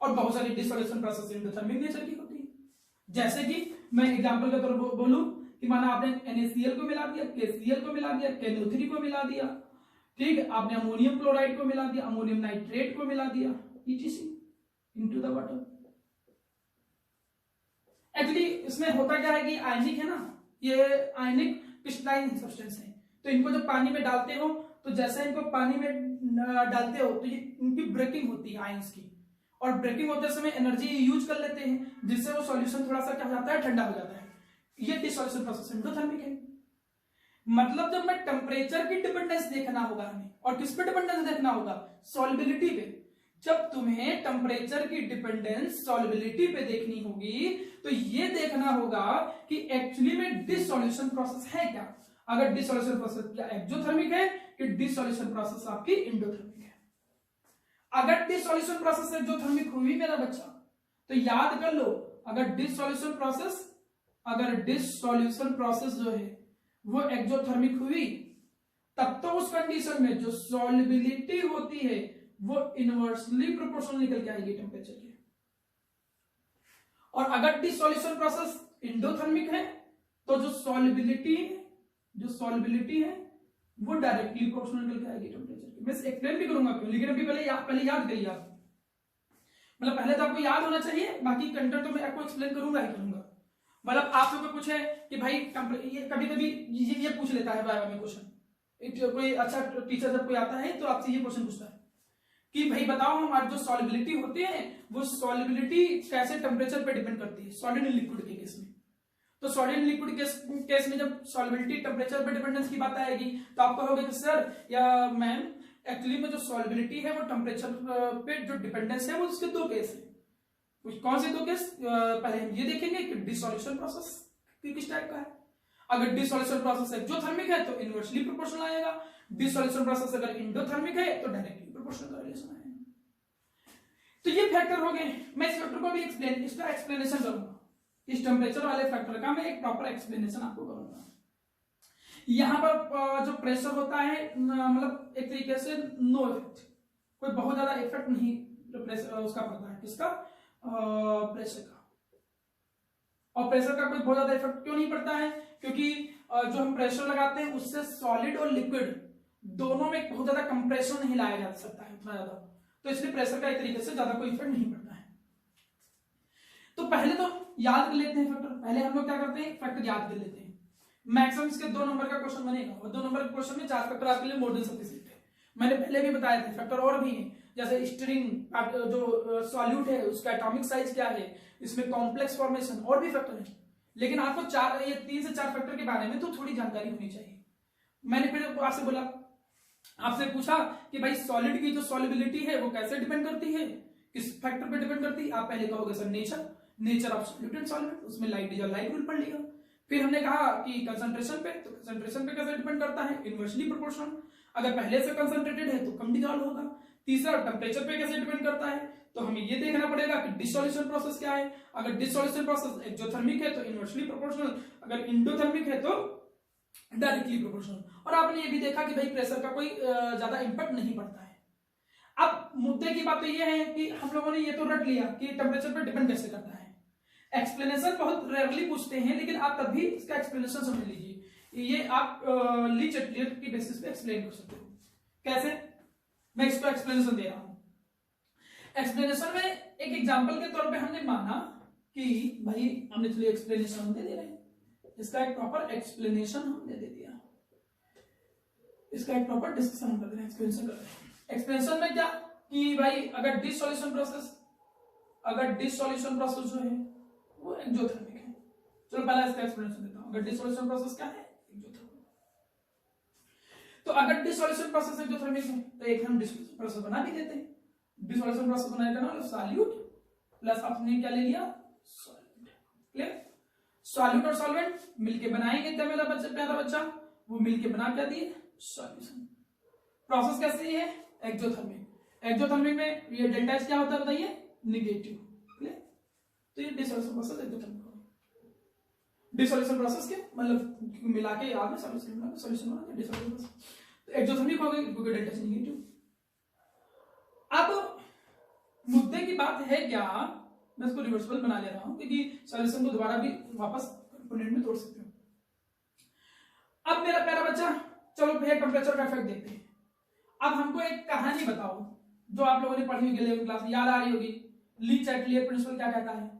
और बहुत सारी डिसॉल्यूशन प्रोसेस एंडोथर्मिक नेचर की होती है। जैसे कि मैं एग्जांपल के तौर पर बोलूं कि माना आपने NaCl को मिला दिया, KCl को मिला दिया, KNO3 को मिला दिया, ठीक है, आपने अमोनियम क्लोराइड को मिला दिया, अमोनियम नाइट्रेट को मिला दिया, ETC into the water. Actually इसमें होता क्या है कि आयनिक है ना, ये आयनिक क्रिस्टलाइन सब्सटेंस है, तो इनको जब पानी में डालते हो तो जैसे इनको पानी में डालते हो तो ये इनकी ब्रेकिंग होती है आयंस की, और ब्रेकिंग होते समय एनर्जी यूज कर लेते हैं, जिससे वो सॉल्यूशन थोड़ा सा क्या हो जाता है, ठंडा हो जाता है। ये डिसॉल्यूशन प्रोसेस एंडोथर्मिक है। मतलब जब मैं टेम्परेचर की डिपेंडेंस देखना होगा हमें, और किस पे डिपेंडेंस देखना होगा, सॉल्युबिलिटी पे। जब तुम्हें टेम्परेचर की डिपेंडेंस सॉल्युबिलिटी पे देखनी होगी तो ये देखना होगा कि एक्चुअली में डिसॉल्यूशन प्रोसेस है क्या। अगर डिसॉल्यूशन प्रोसेस क्या एक्सोथर्मिक है कि डिसॉल्यूशन प्रोसेस आपकी एंडोथर्मिक है। अगर डिसॉल्यूशन प्रोसेस एक्सोथर्मिक हुई मेरा बच्चा, तो याद कर लो, अगर डिसॉल्यूशन प्रोसेस जो है वो एक्सोथर्मिक हुई, तब तो उस कंडीशन में जो सॉल्युबिलिटी होती है वो इनवर्सली प्रोपोर्शनल निकल के आएगी टेम्परेचर के। और अगर डिसॉल्यूशन प्रोसेस एंडोथर्मिक है तो जो सॉल्युबिलिटी है वो डायरेक्टली प्रोपोर्शनल निकल के आएगी टेम्परेचर के। मैं एक्सप्लेन भी करूंगा क्यों, लेकिन अभी पहले याद करिए आप, मतलब पहले तो आपको याद होना चाहिए, बाकी कंटेंट तो मैं आपको एक्सप्लेन करूंगा ही करूंगा। मतलब आप लोग को पूछे कि भाई ये कभी कभी ये पूछ लेता है वाइवा में क्वेश्चन, कोई अच्छा टीचर जब कोई आता है तो आपसे ये क्वेश्चन पूछता है कि भाई बताओ हमारी जो सॉल्युबिलिटी होती है वो सॉल्युबिलिटी कैसे टेम्परेचर पे डिपेंड करती है, सॉलिड एंड लिक्विड के केस में। तो सॉलिड एंड लिक्विड केस में जब सॉल्युबिलिटी टेम्परेचर पे डिपेंडेंस की बात आएगी तो आप कहोगे कि सर या मैम एक्चुअली में जो सॉल्युबिलिटी है वो टेम्परेचर पे जो डिपेंडेंस है वो उसके दो केस है। कौन से दो केस, पहले हम ये देखेंगे कि डिसॉल्यूशन प्रोसेस किस टाइप का है। अगर डिसॉल्यूशन प्रोसेस एक्सोथर्मिक है तो इनवर्सली प्रोपोर्शनल आएगा, डिसॉल्यूशन प्रोसेस अगर एंडोथर्मिक है तो डायरेक्टली प्रोपोर्शनल का रिलेशन आएगा। तो ये फैक्टर हो गए। मैं इस फैक्टर को भी इसका एक्सप्लेनेशन करूंगा, इस टेम्परेचर वाले फैक्टर का मैं एक प्रॉपर एक्सप्लेनेशन आपको करूंगा। यहां पर जो प्रेशर होता है मतलब एक तरीके से नो इफेक्ट, कोई बहुत ज्यादा इफेक्ट नहीं प्रेशर उसका पड़ता है, किसका, प्रेशर का। और प्रेशर का कोई बहुत ज्यादा इफेक्ट क्यों नहीं पड़ता है, क्योंकि जो हम प्रेशर लगाते हैं उससे सॉलिड और लिक्विड दोनों में बहुत ज्यादा कंप्रेशन नहीं लाया जा सकता है उतना ज्यादा। तो इसलिए प्रेशर का एक तरीके से ज्यादा कोई इफेक्ट नहीं पड़ता है। तो पहले तो याद कर लेते हैं फैक्टर। पहले हम लोग क्या करते हैं, फैक्टर याद कर लेते हैं। मैक्सिमम इसके 2 नंबर का क्वेश्चन बनेगा और 2 नंबर के क्वेश्चन में 4 फैक्टर आपके लिए मोर देन सफिशिएंट है। मैंने पहले भी बताया था फैक्टर और भी है, जैसे स्ट्रिंग जो सॉल्यूट है उसका एटॉमिक साइज क्या है, इसमें कॉम्प्लेक्स फॉर्मेशन और भी फैक्टर है। लेकिन आपको 3 से 4 फैक्टर के बारे में तो थोड़ी जानकारी होनी चाहिए। मैंने फिर आपसे बोला, आपसे पूछा कि भाई सॉलिड की जो सॉल्युबिलिटी है वो कैसे डिपेंड करती है, किस फैक्टर पे डिपेंड करती है। आप पहले कहोगे sir nature of solute and solvent, उसमें लाइट रूल पढ़ लिया। फिर हमने कहा कि कंसंट्रेशन पे, तो कंसंट्रेशन पे कैसे डिपेंड करता है, इनवर्सली प्रोपोर्शनल, अगर पहले से कंसंट्रेटेड है तो कम डिसॉल्व होगा। तीसरा टेम्परेचर पे कैसे डिपेंड करता है, तो हमें ये देखना पड़ेगा कि डिसोल्यूशन प्रोसेस क्या है। अगर डिसोल्यूशन प्रोसेस एक्सोथर्मिक है तो इनवर्सली प्रोपोर्शनल, अगर इंडोथर्मिक है तो डायरेक्टली प्रोपोर्शनल। और आपने ये भी देखा कि भाई प्रेशर का कोई ज्यादा इंपैक्ट नहीं पड़ता है। अब मुद्दे की बात तो ये है कि हम लोगों ने ये तो रट लिया कि टेम्परेचर पर डिपेंड कैसे करता है। एक्सप्लेनेशन बहुत रेयरली पूछते हैं, लेकिन आप तब भी इसका एक्सप्लेनेशन समझ लीजिए। ये आप ली चैटलियर की बेसिस पे एक्सप्लेन कर सकते हो। कैसे, मैं इसको एक्सप्लेनेशन दे रहा हूं। एक्सप्लेनेशन में एक एग्जांपल के तौर पे हमने माना कि भाई हमने चलिए एक्सप्लेनेशन हम दे रहे हैं, इसका एक प्रॉपर एक्सप्लेनेशन हमने दे दिया, इसका एक प्रॉपर डिस्कशन हम कर रहे हैं, एक्सप्लेनेशन कर रहे हैं। एक्सप्लेनेशन में क्या कि भाई अगर डिसॉल्यूशन प्रोसेस जो है वो एक्सोथर्मिक है। चलो पहले इसका एक्सप्लेनेशन देता हूं। अगर डिसॉल्यूशन प्रोसेस क्या है, एक्सोथर्मिक। तो अगर डिसॉल्यूशन प्रोसेस एक्सोथर्मिक है तो एक हम डिसॉल्यूशन प्रोसेस बना भी देते हैं। डिसॉल्यूशन प्रोसेस बनाने का नाम सॉल्यूट प्लस आपने क्या ले लिया, सॉल्वेंट। क्लियर, सॉल्यूट और सॉल्वेंट मिलके बनाएंगे क्या मेरा प्यारा बच्चा, वो मिलके बना क्या दिए, सॉल्यूशन। प्रोसेस कैसी है, एक्सोथर्मिक। एक्सोथर्मिक में ये डेल्टा एच क्या होता है बताइए, नेगेटिव। क्लियर, तो ये डिसॉल्यूशन प्रोसेस एक्सोथर्मिक होगा। डिसॉल्यूशन प्रोसेस के मतलब मिला के आपने सॉल्यूशन बना के डिसॉल्यूशन प्रोसेस, तो एक्सोथर्मिक हो गई क्योंकि डेल्टा एच नेगेटिव। अब मुद्दे की बात है क्या, मैं इसको रिवर्सिबल बना ले रहा हूं क्योंकि सॉल्यूशन को दोबारा भी वापस कंपोनेंट में तोड़ सकते हो। अब मेरा प्यारा बच्चा चलो भैया टेम्परेचर का इफेक्ट देखते हैं। अब हमको एक कहानी बताओ जो आप लोगों ने पढ़ी होगी 11वीं क्लास में, याद आ रही होगी। ली चैटलियर प्रिंसिपल क्या कहता है,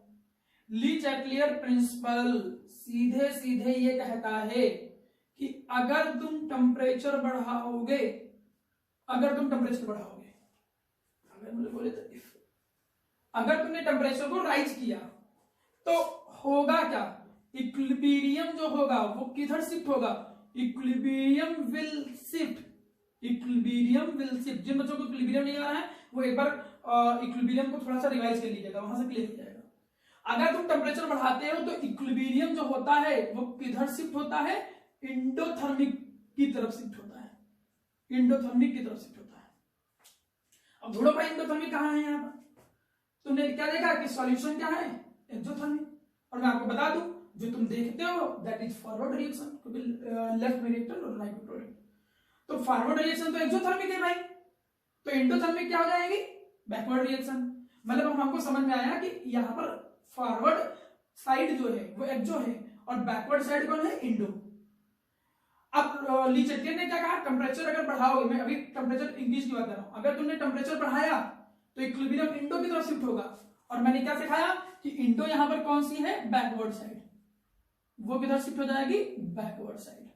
ली चैटलियर प्रिंसिपल सीधे सीधे ये कहता है कि अगर तुम टेम्परेचर बढ़ाओगे, अगर बोले तो अगर तुमने टेम्परेचर को राइज किया तो होगा क्या, इक्विलिब्रियम जो होगा वो किधर शिफ्ट होगा, इक्विलिब्रियम विल शिफ्ट। जिन बच्चों को इक्विलिब्रियम नहीं आ रहा है वो एक बार इक्विलिब्रियम को थोड़ा सा रिवाइज कर लीजिएगा, वहां से क्लियर हो जाएगा। अगर तुम टेम्परेचर बढ़ाते हो तो इक्विलिब्रियम जो होता है वो किधर शिफ्ट होता है, इंडोथर्मिक की तरफ शिफ्ट होता है, इंडोथर्मिक की तरफ शिफ्ट होता है। अब ढूंढो भाई इंडोथर्मिक कहां है, यहाँ पर तुमने क्या देखा कि सॉल्यूशन क्या है, एक्सोथर्मिक। और मैं आपको बता दूं जो तुम देखते हो दैट इज फॉरवर्ड रिएक्शन, क्योंकि लेफ्ट में रिएक्टर और राइट में प्रोडक्ट। तो फॉरवर्ड रिएक्शन तो एक्सोथर्मिक है भाई, तो इंडोथर्मिक क्या हो जाएगी, बैकवर्ड रिएक्शन। मतलब हमको समझ में आया कि यहाँ पर फॉरवर्ड साइड जो है वो एक्सो है और बैकवर्ड साइड कौन है, इंडो। अब ली चैटलियर ने क्या कहा, टेम्परेचर अगर बढ़ाओगे, मैं अभी टेम्परेचर इंक्रीज की बात कर रहा हूं, अगर तुमने टेम्परेचर बढ़ाया तो इक्विलिब्रियम इंडो की तरफ शिफ्ट होगा। और मैंने क्या सिखाया कि इंडो यहां पर कौन सी है, बैकवर्ड साइड, वो किधर शिफ्ट हो जाएगी, बैकवर्ड साइड।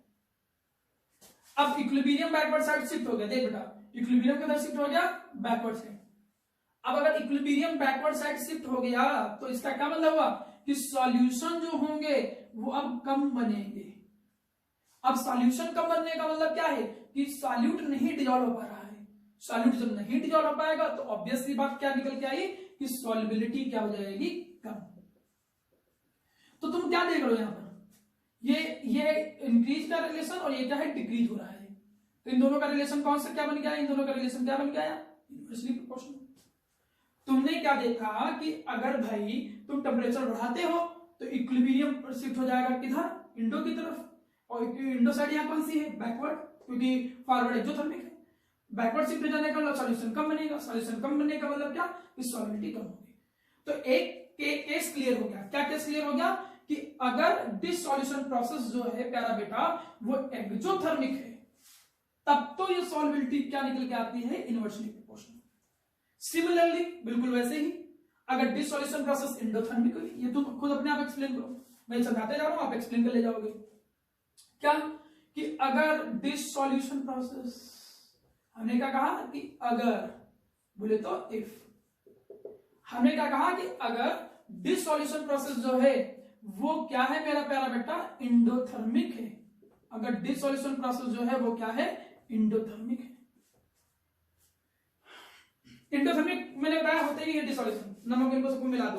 अब इक्विलिब्रियम बैकवर्ड साइड शिफ्ट हो गया, देख बेटा इक्विलिब्रियम किधर शिफ्ट हो गया, बैकवर्ड साइड। अब अगर इक्विलिब्रियम बैकवर्ड साइड शिफ्ट हो गया तो इसका क्या मतलब हुआ कि सॉल्यूशन जो होंगे वो अब कम बनेंगे। अब सॉल्यूशन कम बनने का मतलब क्या है कि सॉल्यूट नहीं डिसॉल्व हो पा रहा है। सॉल्यूट जब नहीं डिसॉल्व हो पाएगा तो ऑब्वियसली बात क्या निकल के आई कि सॉल्युबिलिटी क्या हो जाएगी, कम। तो तुम क्या देख रहे हो यहाँ पर, ये इंक्रीज का रिलेशन और ये क्या है, डिक्रीज हो रहा है। तो इन दोनों का रिलेशन कौन सा क्या बन गया, इन दोनों का रिलेशन क्या बन गया, इनवर्सली प्रोपोर्शनल। तुमने क्या देखा कि अगर भाई तुम टेम्परेचर बढ़ाते हो तो इक्विलिब्रियम शिफ्ट हो जाएगा किधर, इंडो की तरफ। और इंडो साइड यहाँ कौन सी है, बैकवर्ड, क्योंकि फॉरवर्ड एक्सोथर्मिक है। बैकवर्ड शिफ्ट हो जाने का मतलब सॉल्यूशन कम बनेगा, सॉल्यूशन कम बनने का मतलब क्या कि सॉल्युबिलिटी कम होगी। तो एक केस क्लियर हो गया। क्या केस क्लियर हो गया कि अगर डिसॉल्यूशन प्रोसेस जो है प्यारा बेटा वो एक्सोथर्मिक है तब तो ये सॉल्युबिलिटी क्या निकल के आती है, इनवर्सली प्रोपोर्शनल। सिमिलरली बिल्कुल वैसे ही अगर डिसॉल्यूशन प्रोसेस एंडोथर्मिक हुई, ये तुम खुद अपने आप एक्सप्लेन करो, मैं समझाते जा रहा हूं, आप एक्सप्लेन कर ले जाओगे। क्या कि अगर डिसॉल्यूशन प्रोसेस, हमने क्या कहा कि अगर, बोले तो इफ, हमने क्या कहा कि अगर डिसॉल्यूशन प्रोसेस जो है वो क्या है मेरा प्यारा बेटा, एंडोथर्मिक है। अगर डिसॉल्यूशन प्रोसेस जो है वो क्या है, एंडोथर्मिक है। एंडोथर्मिक मैंने बताया होते ही है डिसॉल्यूशन, नमक इनको सबको मिला दो।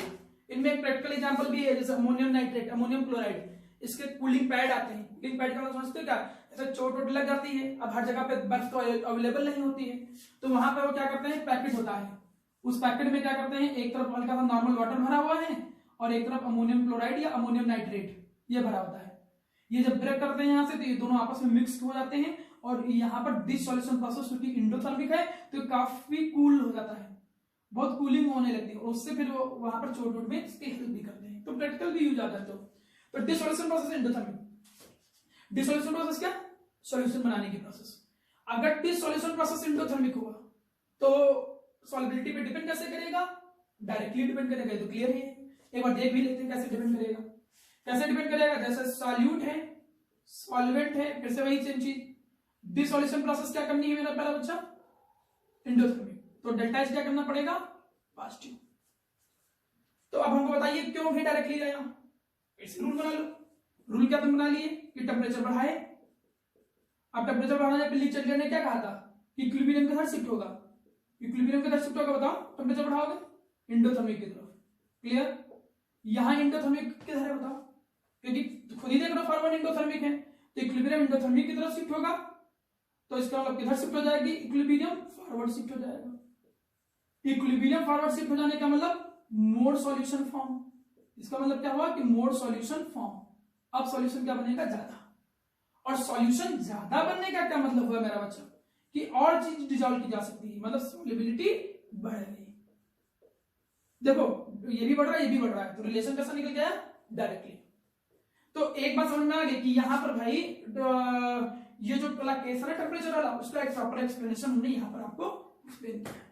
इनमें एक प्रैक्टिकल एग्जांपल भी है, जैसे अमोनियम नाइट्रेट, अमोनियम क्लोराइड, इसके कूलिंग पैड आते हैं। कूलिंग पैड का मतलब समझते हो क्या, ऐसे चोट वोट लग जाती है, अब हर जगह पे बर्फ तो अवेलेबल नहीं होती है, तो वहां पे वो क्या करते हैं, पैकेट होता है, उस पैकेट में क्या करते हैं, एक तरफ हल्का सा नॉर्मल वाटर भरा हुआ है और एक तरफ अमोनियम क्लोराइड या अमोनियम नाइट्रेट ये भरा होता है। ये जब ब्रेक करते हैं यहां से तो ये दोनों आपस में मिक्स हो जाते हैं और यहाँ पर डिसॉल्यूशन प्रोसेस क्योंकि इंडोथर्मिक है तो काफी कूल हो जाता है, बहुत कूलिंग होने लगती है और उससे फिर वो वहां पर चोट वोट में इसकी हेल्प भी करते हैं, तो प्रैक्टिकल भी यूज आता है। तो dissolution process endothermic. Dissolution process क्या, सॉल्यूशन बनाने की प्रोसेस। अगर डिसॉल्यूशन प्रोसेस एंडोथर्मिक हुआ तो सॉल्युबिलिटी पे डिपेंड कैसे करेगा, डायरेक्टली डिपेंड करेगा, तो क्लियर है। एक बार देख भी लेते हैं कैसे डिपेंड करेगा। कैसे डिपेंड करेगा, जैसे सॉल्यूट है, सॉल्वेंट है, फिर से वही सेम चीज, डिसॉल्यूशन प्रोसेस क्या करनी है मेरा पहला बच्चा, एंडोथर्मिक, तो डेल्टा एच क्या करना पड़ेगा, पॉजिटिव। तो अब हमको बताइए क्यों भी डायरेक्टली आया, इसे रूल बना लो। रूल क्या तुम बना लिए कि टेम्परेचर बढ़ाए, अब टेम्परेचर बढ़ाने पे लीचर ने क्या कहा था कि इक्विलिब्रियम किधर शिफ्ट होगा, इक्विलिब्रियम किधर शिफ्ट होगा बताओ, टेम्परेचर बढ़ाओगे, इंडोथर्मिक की तरफ, क्लियर। यहां इंडोथर्मिक किधर है बताओ, क्योंकि खुद ही देख रहे हो फॉरवर्ड इंडोथर्मिक है, तो इक्विलिब्रियम इंडोथर्मिक की तरफ शिफ्ट होगा, तो इसका मतलब किधर शिफ्ट हो जाएगी, इक्विलिब्रियम फॉरवर्ड शिफ्ट हो जाएगा। इक्विलिब्रियम फॉरवर्ड शिफ्ट हो जाने का मतलब मोर सॉल्यूशन फॉर्म, इसका मतलब क्या हुआ कि मोर सॉल्यूशन फॉर्म। अब सॉल्यूशन क्या बनेगा, ज्यादा, और सॉल्यूशन ज्यादा बनने का क्या मतलब हुआ मेरा बच्चा, कि और चीज डिसॉल्व की जा सकती है, मतलब सॉल्युबिलिटी बढ़ गई। देखो ये भी बढ़ रहा है, ये भी बढ़ रहा है, तो रिलेशन कैसा निकल गया, डायरेक्टली। तो एक बात समझ में आ गई कि यहां पर भाई ये जो पहला केस है टेम्परेचर वाला, उसका एक प्रॉपर एक्सप्लेनेशन हमने यहां पर आपको एक्सप्लेन किया है।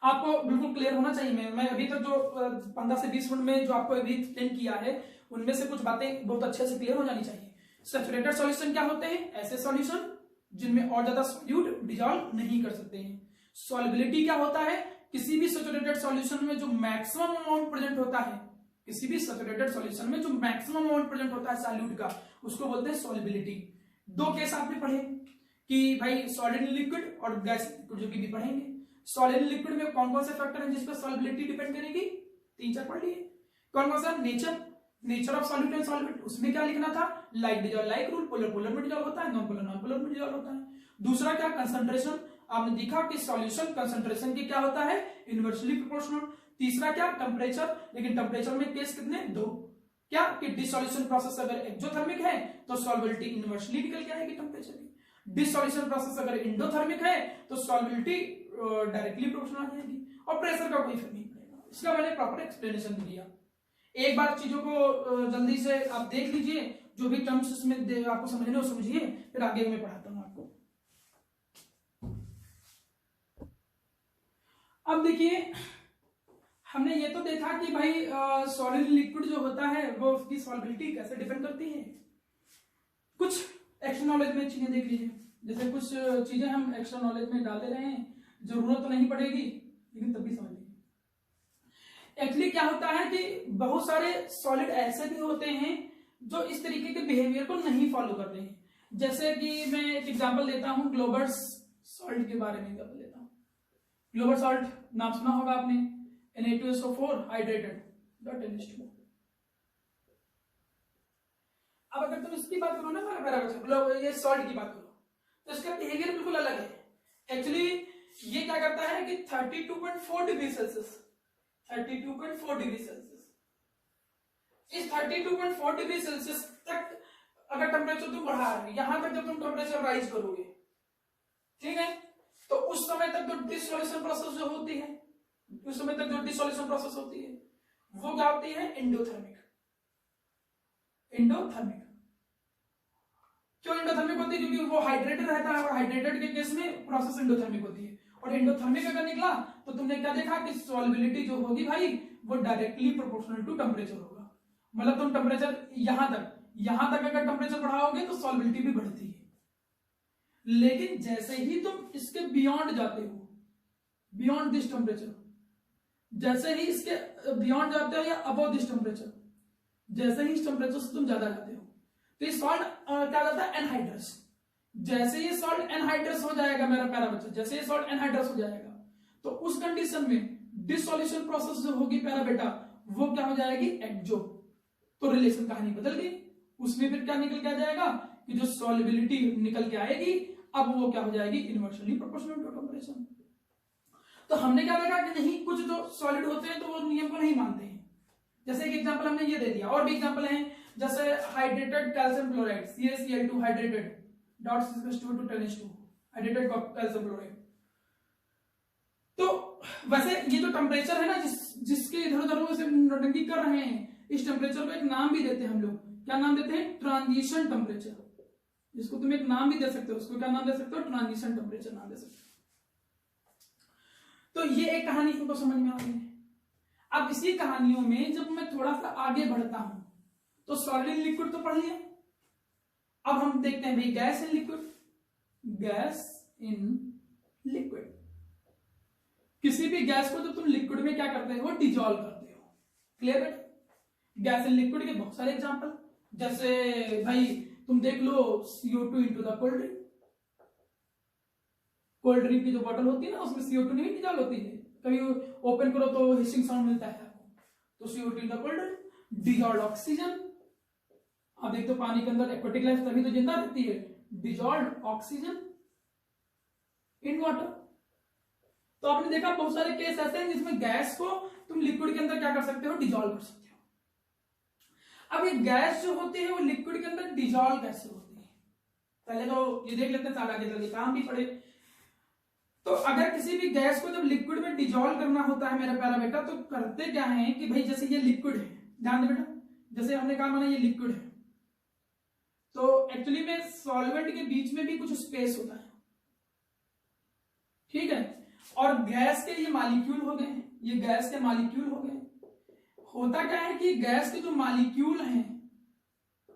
आपको बिल्कुल क्लियर होना चाहिए। मैं अभी तक जो 15 से 20 मिनट में जो आपको अभी एक्सप्लेन किया है उनमें से कुछ बातें बहुत अच्छे से क्लियर हो जानी चाहिए। सैचुरेटेड सॉल्यूशन क्या होते हैं, ऐसे सॉल्यूशन जिनमें और ज्यादा सॉल्यूट डिसॉल्व नहीं कर सकते हैं। सॉल्युबिलिटी क्या होता है, किसी भी सैचुरेटेड सॉल्यूशन में जो मैक्सिमम अमाउंट प्रेजेंट होता है, किसी भी सैचुरेटेड सॉल्यूशन में जो मैक्सिमम अमाउंट प्रेजेंट होता है सॉल्यूट का, उसको बोलते हैं सॉल्युबिलिटी। दो केस आपने पढ़े कि भाई सॉलिड लिक्विड और गैस लिक्विड, जो कि भी पढ़ेंगे। सॉलिड लिक्विड में कौन कौन से फैक्टर हैं जिस पर सॉल्युबिलिटी डिपेंड करेगी, 3-4 पढ़ लिए। कौन कौन सा, nature of solute and solvent, उसमें क्या लिखना था, like dissolve like rule, polar polar में डिसॉल्व होता है, नॉन पोलर में डिसॉल्व होता है। दूसरा क्या, कंसंट्रेशन, आपने देखा कि सॉल्यूशन कंसंट्रेशन की क्या होता है, इनवर्सली प्रोपोर्शनल। तीसरा क्या, टेम्परेचर, लेकिन टेम्परेचर में केस कितने, 2, क्या कि डिसॉल्यूशन प्रोसेस अगर एक्सोथर्मिक है तो सॉल्युबिलिटी इनवर्सली निकल के आएगी टेम्परेचर की, डिसॉल्यूशन प्रोसेस अगर इंडोथर्मिक है तो सॉल्युबिलिटी डायरेक्टली प्रोपोर्शनल आ जाएगी, और प्रेशर का कोई फर्क नहीं पड़ेगा। इसका मैंने प्रॉपर एक्सप्लेनेशन दिया। एक बार चीजों को जल्दी से आप देख लीजिए, जो भी टर्म्स इसमें आपको समझने हो समझिए, फिर आगे मैं पढ़ाता हूं आपको। अब देखिए, हमने ये तो देखा कि भाई सॉलिड लिक्विड जो होता है वो उसकी सॉल्युबिलिटी कैसे डिपेंड करती है। कुछ एक्स्ट्रा नॉलेज में चीजें देख लीजिए, जैसे कुछ चीजें हम एक्स्ट्रा नॉलेज में डाल दे रहे हैं, जरूरत तो नहीं पड़ेगी लेकिन तब भी समझ लीजिए। एक्चुअली क्या होता है कि बहुत सारे सॉलिड ऐसे भी होते हैं जो इस तरीके के बिहेवियर को नहीं फॉलो करते हैं। जैसे कि मैं एक एग्जांपल देता हूं, ग्लोबर्स सॉल्ट के बारे में एग्जांपल देता हूं। ग्लोबल सॉल्ट नाम सुना होगा आपने, Na2SO4 हाइड्रेटेड .NH2। अब अगर तुम इसकी बात करो ना मेरा ये सॉल्ट की बात करो तो इसका बिहेवियर बिल्कुल अलग है। एक्चुअली ये क्या करता है कि 32.4 डिग्री सेल्सियस, 32.4 डिग्री सेल्सियस, इस 32.4 डिग्री सेल्सियस तक अगर टेम्परेचर तुम बढ़ा रहे, यहां तक जब तुम टेम्परेचर राइज करोगे, ठीक है, तो उस समय तक जो डिसॉल्यूशन प्रोसेस जो होती है, उस समय तक जो डिसॉल्यूशन प्रोसेस होती है वो क्या होती है, एंडोथर्मिक। एंडोथर्मिक क्यों एंडोथर्मिक होती है, क्योंकि वो हाइड्रेटेड रहता है और हाइड्रेटेड के केस में प्रोसेस एंडोथर्मिक होती है, और एंडोथर्मिक अगर निकला तो तुमने क्या देखा कि सॉल्युबिलिटी जो होगी भाई वो डायरेक्टली प्रोपोर्शनल टू टेम्परेचर होगा। मतलब तुम टेम्परेचर यहां तक अगर टेम्परेचर बढ़ाओगे तो सॉल्युबिलिटी भी बढ़ती है, लेकिन जैसे ही तुम इसके बियॉन्ड जाते हो, बियॉन्ड दिस टेम्परेचर, जैसे ही इसके बियॉन्ड जाते हो या अबव दिस टेम्परेचर, जैसे ही इस टेम्परेचर से तुम ज्यादा जाते हो तो ये सॉल्ट क्या जाता है एनहाइड्रस। जैसे ये सॉल्ट एनहाइड्रस हो जाएगा मेरा प्यारा बच्चा, जैसे ये सॉल्ट एनहाइड्रस हो जाएगा तो उस कंडीशन में डिसोल्यूशन प्रोसेस जो होगी प्यारा बेटा वो क्या हो जाएगी एक्जो। तो रिलेशन कहानी बदल गई, उसमें फिर क्या निकल के आ जाएगा कि जो सॉल्युबिलिटी निकल के आएगी अब वो क्या हो जाएगी इनवर्सली प्रोपोर्शनल टू टेम्परेचर। तो हमने क्या देखा कि नहीं कुछ जो सॉलिड होते हैं तो वो नियम को नहीं मानते हैं। जैसे एक एग्जांपल हमने ये दे दिया, और भी एग्जांपल हैं जैसे hydrated calcium chloride CaCl2 hydrated dot (10^2) hydrated calcium chloride. तो वैसे ये जो टेम्परेचर है ना जिसके इधर उधर से नोटंकी कर रहे हैं, इस टेम्परेचर को एक नाम भी देते हैं हम लोग। क्या नाम देते हैं? Transition temperature. जिसको तुम एक नाम भी दे सकते हो, उसको क्या नाम दे सकते हो? ट्रांजिशन टेम्परेचर नाम दे सकते हो। तो ये एक कहानी तुमको समझ में आ गई है। अब इसी कहानियों में जब मैं थोड़ा सा आगे बढ़ता हूं तो सॉलिड लिक्विड तो पढ़ लिया, अब हम देखते हैं भाई gas in liquid. Gas in liquid, किसी भी गैस को जब तुम लिक्विड में क्या करते हो? डिजॉल्व करते हो। क्लियर बेटा? गैस इन लिक्विड के बहुत सारे एग्जांपल, जैसे भाई तुम देख लो CO2 into the cold drink. Cold drink की जो बॉटल होती है ना उसमें CO2 नहीं डिजॉल्व होती है, कभी ओपन करो तो हिसिंग साउंड मिलता है आपको। तो CO2 in the cold drink. Dissolve oxygen, आप देखते हो पानी के अंदर एक्वेटिक लाइफ तभी तो जिंदा रहती है। Dissolve oxygen in water. तो आपने देखा बहुत सारे केस ऐसे हैं जिसमें गैस को तुम लिक्विड के अंदर क्या कर सकते हो? डिजॉल्व कर सकते हो। अब ये गैस जो होती है वो लिक्विड के अंदर डिजॉल्व कैसे होती है, पहले तो ये देख लेते हैं, सारा आगे चल के काम भी पड़े। तो अगर किसी भी गैस को जब लिक्विड में डिजॉल्व करना होता है मेरा प्यारा बेटा, तो करते क्या है कि भाई जैसे ये लिक्विड है, ध्यान दे बेटा, जैसे हमने कहा माना ये लिक्विड है, तो एक्चुअली में सॉल्वेंट के बीच में भी कुछ स्पेस होता है, ठीक है। और गैस के ये मॉलिक्यूल हो गए, ये गैस के मॉलिक्यूल हो गए। होता क्या है कि गैस के जो मॉलिक्यूल हैं,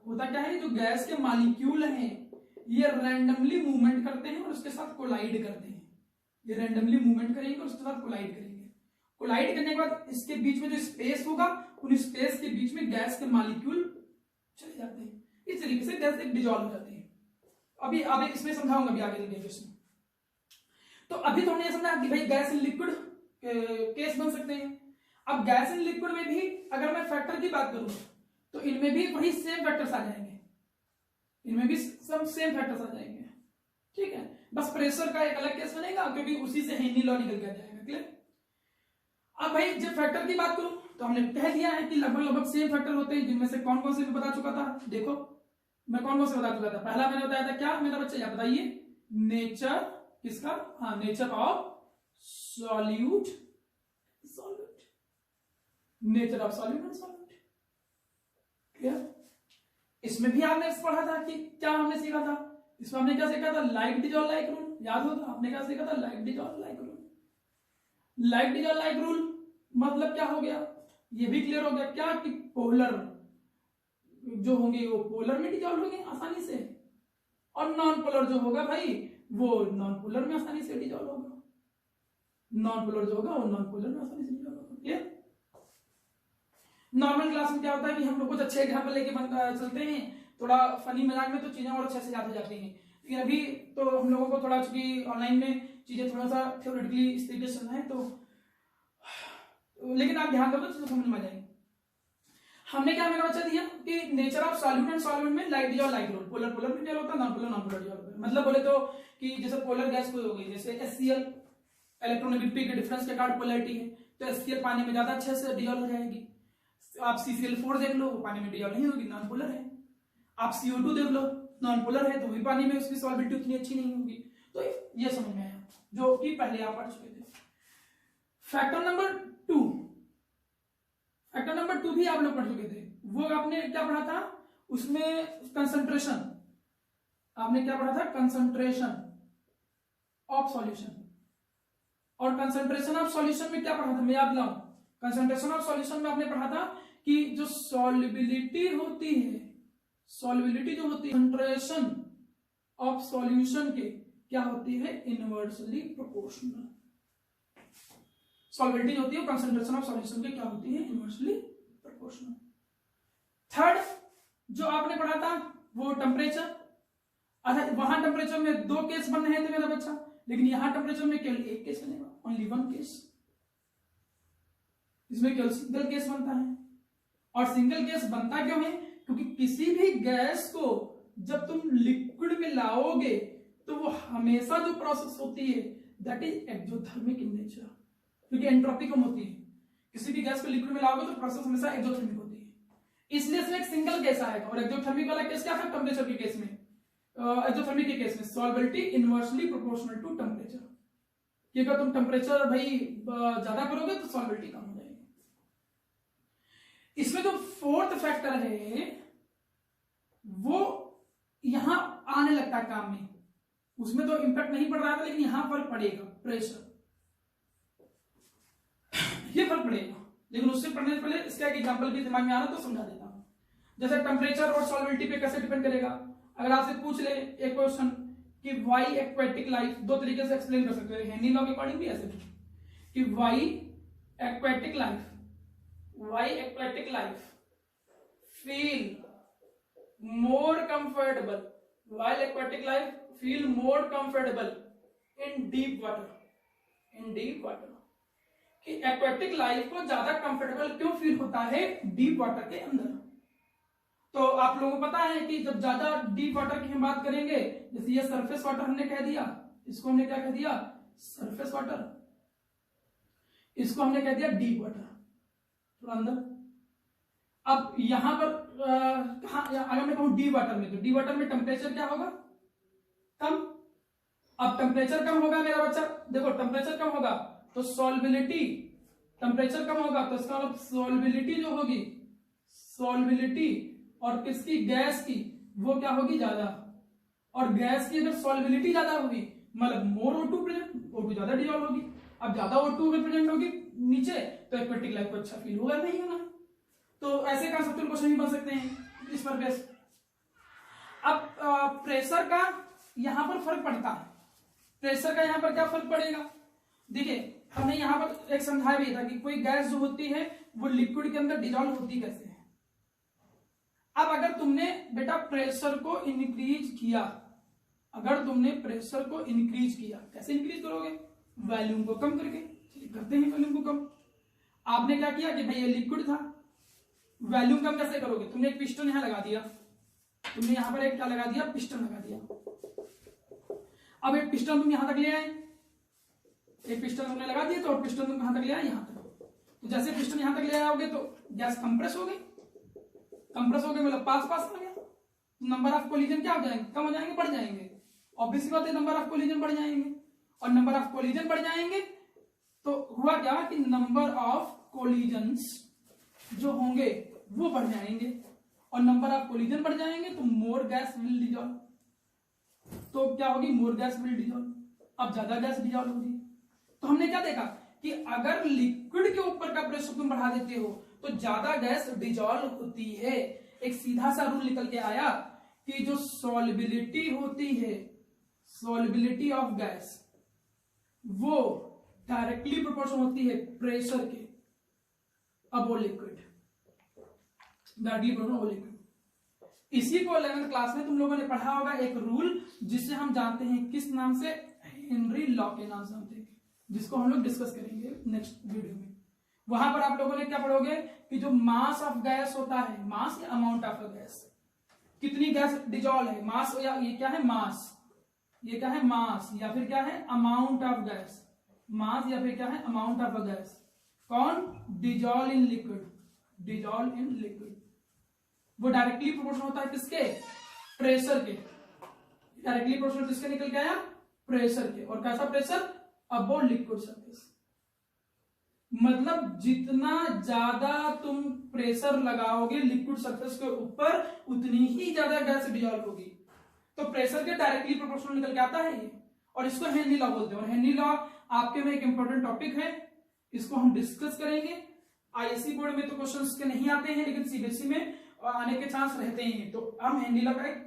होता क्या है जो गैस के मॉलिक्यूल हैं ये रैंडमली मूवमेंट करते हैं और उसके साथ कोलाइड करते हैं। ये रैंडमली मूवमेंट करेंगे और उसके साथ कोलाइड करेंगे। कोलाइड करने के बाद इसके बीच में जो स्पेस होगा उन स्पेस के बीच में गैस के मॉलिक्यूल चले जाते हैं। इस तरीके से गैस डिजॉल्व हो जाती है। अभी इसमें समझाऊंगा अभी आगे इसमें। तो अभी तो हमने समझा कि भाई गैस इन लिक्विड केस बन सकते हैं। अब गैस इन लिक्विड में भी अगर मैं फैक्टर की बात करूं तो इनमें भी वही सेम फैक्टर्स आ जाएंगे, इनमें भी सब सेम फैक्टर्स आ जाएंगे, ठीक है। बस प्रेशर का एक अलग केस बनेगा क्योंकि उसी से हेनरी लॉ निकल के आ जाएगा। क्लियर? अब भाई जब फैक्टर की बात करूं तो हमने कह दिया है कि लगभग सेम फैक्टर होते हैं, जिनमें से कौन कौन से भी बता चुका था। देखो मैं कौन कौन से बता चुका था। पहला मैंने बताया था क्या मेरा बच्चा, याद बताइए, नेचर किसका? हाँ, nature of solute, nature of solute and solute. Clear? इसमें भी आपने पढ़ा था कि क्या हमने सीखा था, इसमें हमने क्या सीखा था? Like dissolve like rule. याद हो तो आपने क्या सीखा था? Like dissolve like rule. Like dissolve like rule मतलब क्या हो गया? ये भी क्लियर हो गया क्या कि पोलर जो होंगे वो पोलर में डिजॉल्व होंगे आसानी से, और नॉन पोलर जो होगा भाई वो नॉन पोलर में आसानी से डिजॉल्व होगा। नॉन पोलर जो होगा वो नॉन पोलर में आसानी से डिजॉल्व होगा। क्लियर? नॉर्मल क्लास में क्या होता है कि हम लोग कुछ अच्छे एग्जाम्पल लेके चलते हैं, थोड़ा फनी मजाक में तो चीजें और अच्छे से याद हो जाती हैं। लेकिन अभी तो हम लोगों को थोड़ा चूंकि ऑनलाइन में चीजें थोड़ा सा थ्योरेटिकली इस तरीके से है तो लेकिन आप ध्यान दो तो चीजें समझ में आ जाएंगी। हमने क्या मेरा बच्चा दिया कि nature of solute and solvent में like dissolve like rule. Polar polar में डिजॉल्व होता है, non polar non polar dissolve होता है। मतलब बोले तो कि जैसे पोलर गैस कोई हो गई, जैसे HCl इलेक्ट्रोनेगेटिविटी के डिफरेंस के कारण पोलैरिटी है, तो HCl पानी में ज्यादा अच्छे से डिजॉल्व हो जाएगी। आप CCl4 देख लो, वो पानी में डिजॉल्व नहीं होगी, नॉन पोलर है। आप CO2 देख लो, नॉन पोलर है, तो भी पानी में उसकी सॉल्बिलिटी उतनी अच्छी नहीं होगी। तो ये समझ में आया जो कि पहले आप पढ़ चुके थे। फैक्टर नंबर 2, फैक्टर नंबर 2 भी आप लोग पढ़ चुके थे। वो आपने क्या पढ़ा था उसमें? कंसंट्रेशन। आपने क्या पढ़ा था? Concentration of solution. और कंसंट्रेशन ऑफ सॉल्यूशन में क्या पढ़ा था, मैं याद लाऊं, कंसंट्रेशन ऑफ सॉल्यूशन में आपने पढ़ा था कि जो सॉल्युबिलिटी होती है, सॉल्युबिलिटी जो होती है कंसंट्रेशन ऑफ सॉल्यूशन के क्या होती है, इनवर्सली प्रोपोर्शनल। सॉल्युबिलिटी होती है कंसंट्रेशन ऑफ सॉल्यूशन के क्या होती है, इनवर्सली प्रोपोर्शनल। थर्ड जो आपने पढ़ा था वो टेम्परेचर। अच्छा, वहां टेम्परेचर में 2 केस बन रहे थे मेरा बच्चा, लेकिन यहां टेम्परेचर में केवल 1 केस बनेगा, ओनली 1 केस। इसमें केवल सिंगल केस बनता है। और सिंगल केस बनता क्यों है, क्योंकि किसी भी गैस को जब तुम लिक्विड में लाओगे तो वो हमेशा जो प्रोसेस होती है that is exothermic in nature, क्योंकि एंट्रोपी कम होती है। किसी भी गैस को लिक्विड में लाओगे तो प्रोसेस हमेशा एक्सोथर्मिक होती है, इसलिए इसमें एक सिंगल केस आएगा। और एक्सोथर्मिक वाला केस क्या था, टेम्परेचर के केस में, एक्सोथर्मिक के केस में solubility inversely proportional to temperature, कि अगर तुम टेम्परेचर भाई ज्यादा करोगे तो सॉल्युबिलिटी कम हो जाएगी। इसमें जो फोर्थ फैक्टर है वो यहां आने लगता है काम में, उसमें तो इंपैक्ट नहीं पड़ रहा था लेकिन यहां पर पड़ेगा, प्रेशर, ये फर्क पड़ेगा। लेकिन उससे पढ़ने से पहले इसका एक एग्जांपल भी दिमाग में आ रहा तो समझा देता हूं। जैसे टेम्परेचर और सॉल्युबिलिटी पे कैसे डिपेंड करेगा, अगर आपसे पूछ ले एक क्वेश्चन कि व्हाई एक्वेटिक लाइफ, 2 तरीके से एक्सप्लेन कर सकते हैं, हेनरी लॉ के अकॉर्डिंग भी ऐसे कि why aquatic life feel more comfortable, while aquatic life feel more comfortable in deep water, कि एक्वेटिक लाइफ को ज्यादा कंफर्टेबल क्यों फील होता है डीप वाटर के अंदर। तो आप लोगों को पता है कि जब ज्यादा डीप वाटर की हम बात करेंगे, जैसे ये सरफेस वाटर हमने कह दिया, इसको हमने क्या कह दिया, सरफेस वाटर, इसको हमने कह दिया डीप वाटर, थोड़ा अंदर। अब यहां पर अगर मैं कहूं डीप वाटर में, तो डीप वाटर में टेम्परेचर क्या होगा, कम। अब टेम्परेचर कम होगा मेरा बच्चा, देखो टेम्परेचर कम होगा तो सॉल्युबिलिटी, टेम्परेचर कम होगा तो इसका मतलब सॉल्युबिलिटी जो होगी, सॉल्युबिलिटी और किसकी, गैस की, वो क्या होगी, ज्यादा। और गैस की अगर सॉल्युबिलिटी ज्यादा होगी मतलब मोर O2 प्रेजेंट, O2 ज्यादा डिसॉल्व होगी। अब ज्यादा O2 अगर प्रेजेंट होगी नीचे तो एक्वेटिक लाइफ को अच्छा फील होगा नहीं होना। तो ऐसे कंसेप्चुअल क्वेश्चन भी बन सकते हैं इस पर बेस। अब प्रेशर का यहां पर फर्क पड़ता है, प्रेशर का यहां पर क्या फर्क पड़ेगा, देखिए हमने यहां पर एक समझाया भी था कि कोई गैस जो होती है वो लिक्विड के अंदर डिसॉल्व होती कैसे है। अब अगर तुमने बेटा प्रेशर को इंक्रीज किया, अगर तुमने प्रेशर को इंक्रीज किया, कैसे इंक्रीज करोगे, वॉल्यूम को कम करके, चलिए करते हैं वॉल्यूम को कम। आपने क्या किया कि भाई ये लिक्विड था, वॉल्यूम कम कैसे करोगे, तुमने एक पिस्टन यहां लगा दिया, तुमने यहां पर एक क्या लगा दिया, पिस्टन लगा दिया। अब एक पिस्टन तुम यहां तक ले आए, एक पिस्टन तुमने लगा दिया तो पिस्टन तुम कहां तक ले आए, यहां तक। तो जैसे पिस्टन यहां तक ले आओगे तो गैस कंप्रेस हो गई, कंप्रेस हो गई मतलब पास आ गया, नंबर ऑफ कोलिजन क्या हो जाएंगे, कम हो जाएंगे, बढ़ जाएंगे। ऑब्वियसली बात है नंबर ऑफ कोलिजन बढ़ जाएंगे, और नंबर ऑफ कोलिजन बढ़ जाएंगे तो हुआ क्या कि नंबर ऑफ कोलिजन्स जो होंगे वो बढ़ जाएंगे, और नंबर ऑफ कोलिजन बढ़ जाएंगे तो मोर गैस विल डिसॉल्व, तो क्या होगी, मोर गैस विल डिसॉल्व, अब ज्यादा गैस डिसॉल्व होगी। तो हमने क्या देखा कि अगर लिक्विड के ऊपर का प्रेशर तुम बढ़ा देते हो तो ज्यादा गैस डिसॉल्व होती है। एक सीधा सा रूल निकल के आया कि जो सॉल्युबिलिटी होती है, सॉल्युबिलिटी ऑफ गैस, वो डायरेक्टली प्रोपोर्शनल होती है प्रेशर के अब वो लिक्विड, डायरेक्टली प्रोपोर्शनल वो लिक्विड। इसी को 11th क्लास में तुम लोगों ने पढ़ा होगा, एक रूल जिसे हम जानते हैं किस नाम से, हेनरी लॉ के नाम से जानते हैं, जिसको हम लोग डिस्कस करेंगे नेक्स्ट वीडियो में। वहां पर आप लोगों ने क्या पढ़ोगे कि जो मास ऑफ गैस होता है, मास या अमाउंट ऑफ गैस, कितनी गैस डिसॉल्व है, मास या ये क्या है मास, ये क्या है मास, या फिर क्या है अमाउंट ऑफ गैस, मास या फिर क्या है अमाउंट ऑफ गैस, कौन, dissolve in liquid, dissolve in liquid, वो डायरेक्टली प्रोपोर्शनल होता है किसके, प्रेशर के, डायरेक्टली प्रोपोर्शनल किसके निकल के आया, प्रेशर के। और कैसा प्रेशर, अबव लिक्विड सरफेस, मतलब जितना ज्यादा तुम प्रेशर लगाओगे लिक्विड सरफेस के ऊपर उतनी ही ज्यादा गैस डिसॉल्व होगी। तो प्रेशर के डायरेक्टली प्रोपोर्शनल निकल के आता है ये, और इसको हेनरी लॉ बोलते हैं। और हेनरी लॉ आपके में एक इंपॉर्टेंट टॉपिक है, इसको हम डिस्कस करेंगे। आईएससी बोर्ड में तो क्वेश्चंस के नहीं आते हैं, लेकिन सीबीएसई में आने के चांस रहते हैं। तो हम हिंदी का एक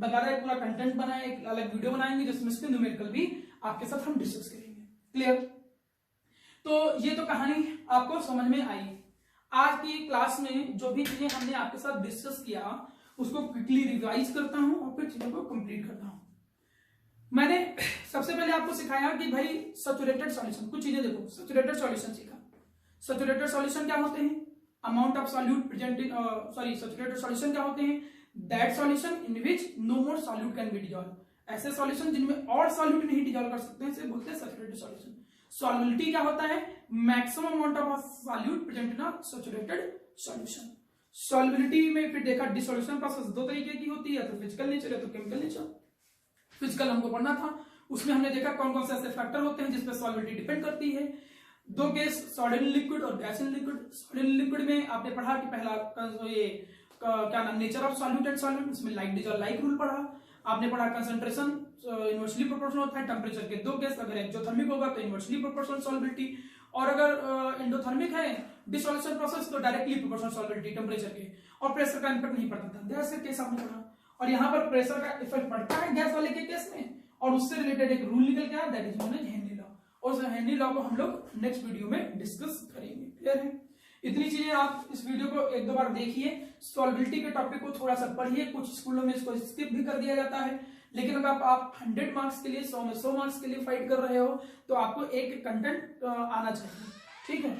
बकायदा एक पूरा कंटेंट बनाए, एक अलग वीडियो बनाएंगे जिसमें इसके न्यूमेरिकल भी आपके साथ हम डिस्कस करेंगे। क्लियर? तो ये तो कहानी आपको समझ में आई। आज की क्लास में जो भी चीजें हमने आपके साथ डिस्कस किया उसको क्विकली रिवाइज करता हूं और फिर चीजों को कंप्लीट करता हूं। मैंने सबसे पहले आपको सिखाया कि भाई सैचुरेटेड सॉल्यूशन, कुछ चीजें देखो। सैचुरेटेड सॉल्यूशन सीखा। सैचुरेटेड सॉल्यूशन क्या होते हैं? Amount of solute present in saturated solution क्या होते हैं? That solution in which no more solute can be dissolve. ऐसे सॉल्यूशन जिनमें और सॉल्यूट नहीं डिसॉल्व कर सकते हैं इसे बोलते हैं सैचुरेटेड सॉल्यूशन। सॉल्युबिलिटी क्या होता है? Maximum amount of solute present in a saturated solution. Solubility में फिर देखा डिसॉल्यूशन प्रोसेस दो तरीके की होती है, तो फिजिकल नेचर है तो केमिकल नेचर। फिजिकल हमको पढ़ना था, उसमें हमने देखा कौन कौन से ऐसे फैक्टर होते हैं जिसपे सॉल्युबिलिटी डिपेंड करती है। दो केस, सॉलिड इन लिक्विड और gas in liquid. Solid in liquid में आपने पढ़ा कि पहला ये क्या नाम, nature of solute and solvent, इसमें लाइक डिसॉल्व लाइक रूल पढ़ा। आपने पढ़ा कंसंट्रेशन इनवर्सली प्रोपोर्शनल होता है टेम्परेचर के दो केस, अगर एक्सोथर्मिक होगा तो इनवर्सली प्रोपोर्शनल सॉल्युबिलिटी, और अगर एंडोथर्मिक है डिसॉल्यूशन प्रोसेस तो डायरेक्टली प्रोपोर्शनल सॉल्युबिलिटी टेम्परेचर के, और प्रेशर का इम्पैक्ट नहीं पड़ता था। गैस का केस आपने पढ़ा, और यहाँ पर प्रेशर का इफेक्ट पड़ता है गैस वाले के केस में, और उससे रिलेटेड एक रूल निकल के आया, that is known as Henry law, और उस हेनरी लॉ को हम लोग नेक्स्ट वीडियो में डिस्कस करेंगे। क्लियर है? इतनी चीजें आप इस वीडियो को एक दो बार देखिए। सॉल्युबिलिटी के टॉपिक को थोड़ा सा पढ़िए, कुछ स्कूलों में इसको स्किप भी कर दिया जाता है, लेकिन अगर आप 100 मार्क्स के लिए 100 में 100 मार्क्स के लिए फाइट कर रहे हो तो आपको एक कंटेंट आना चाहिए। ठीक है?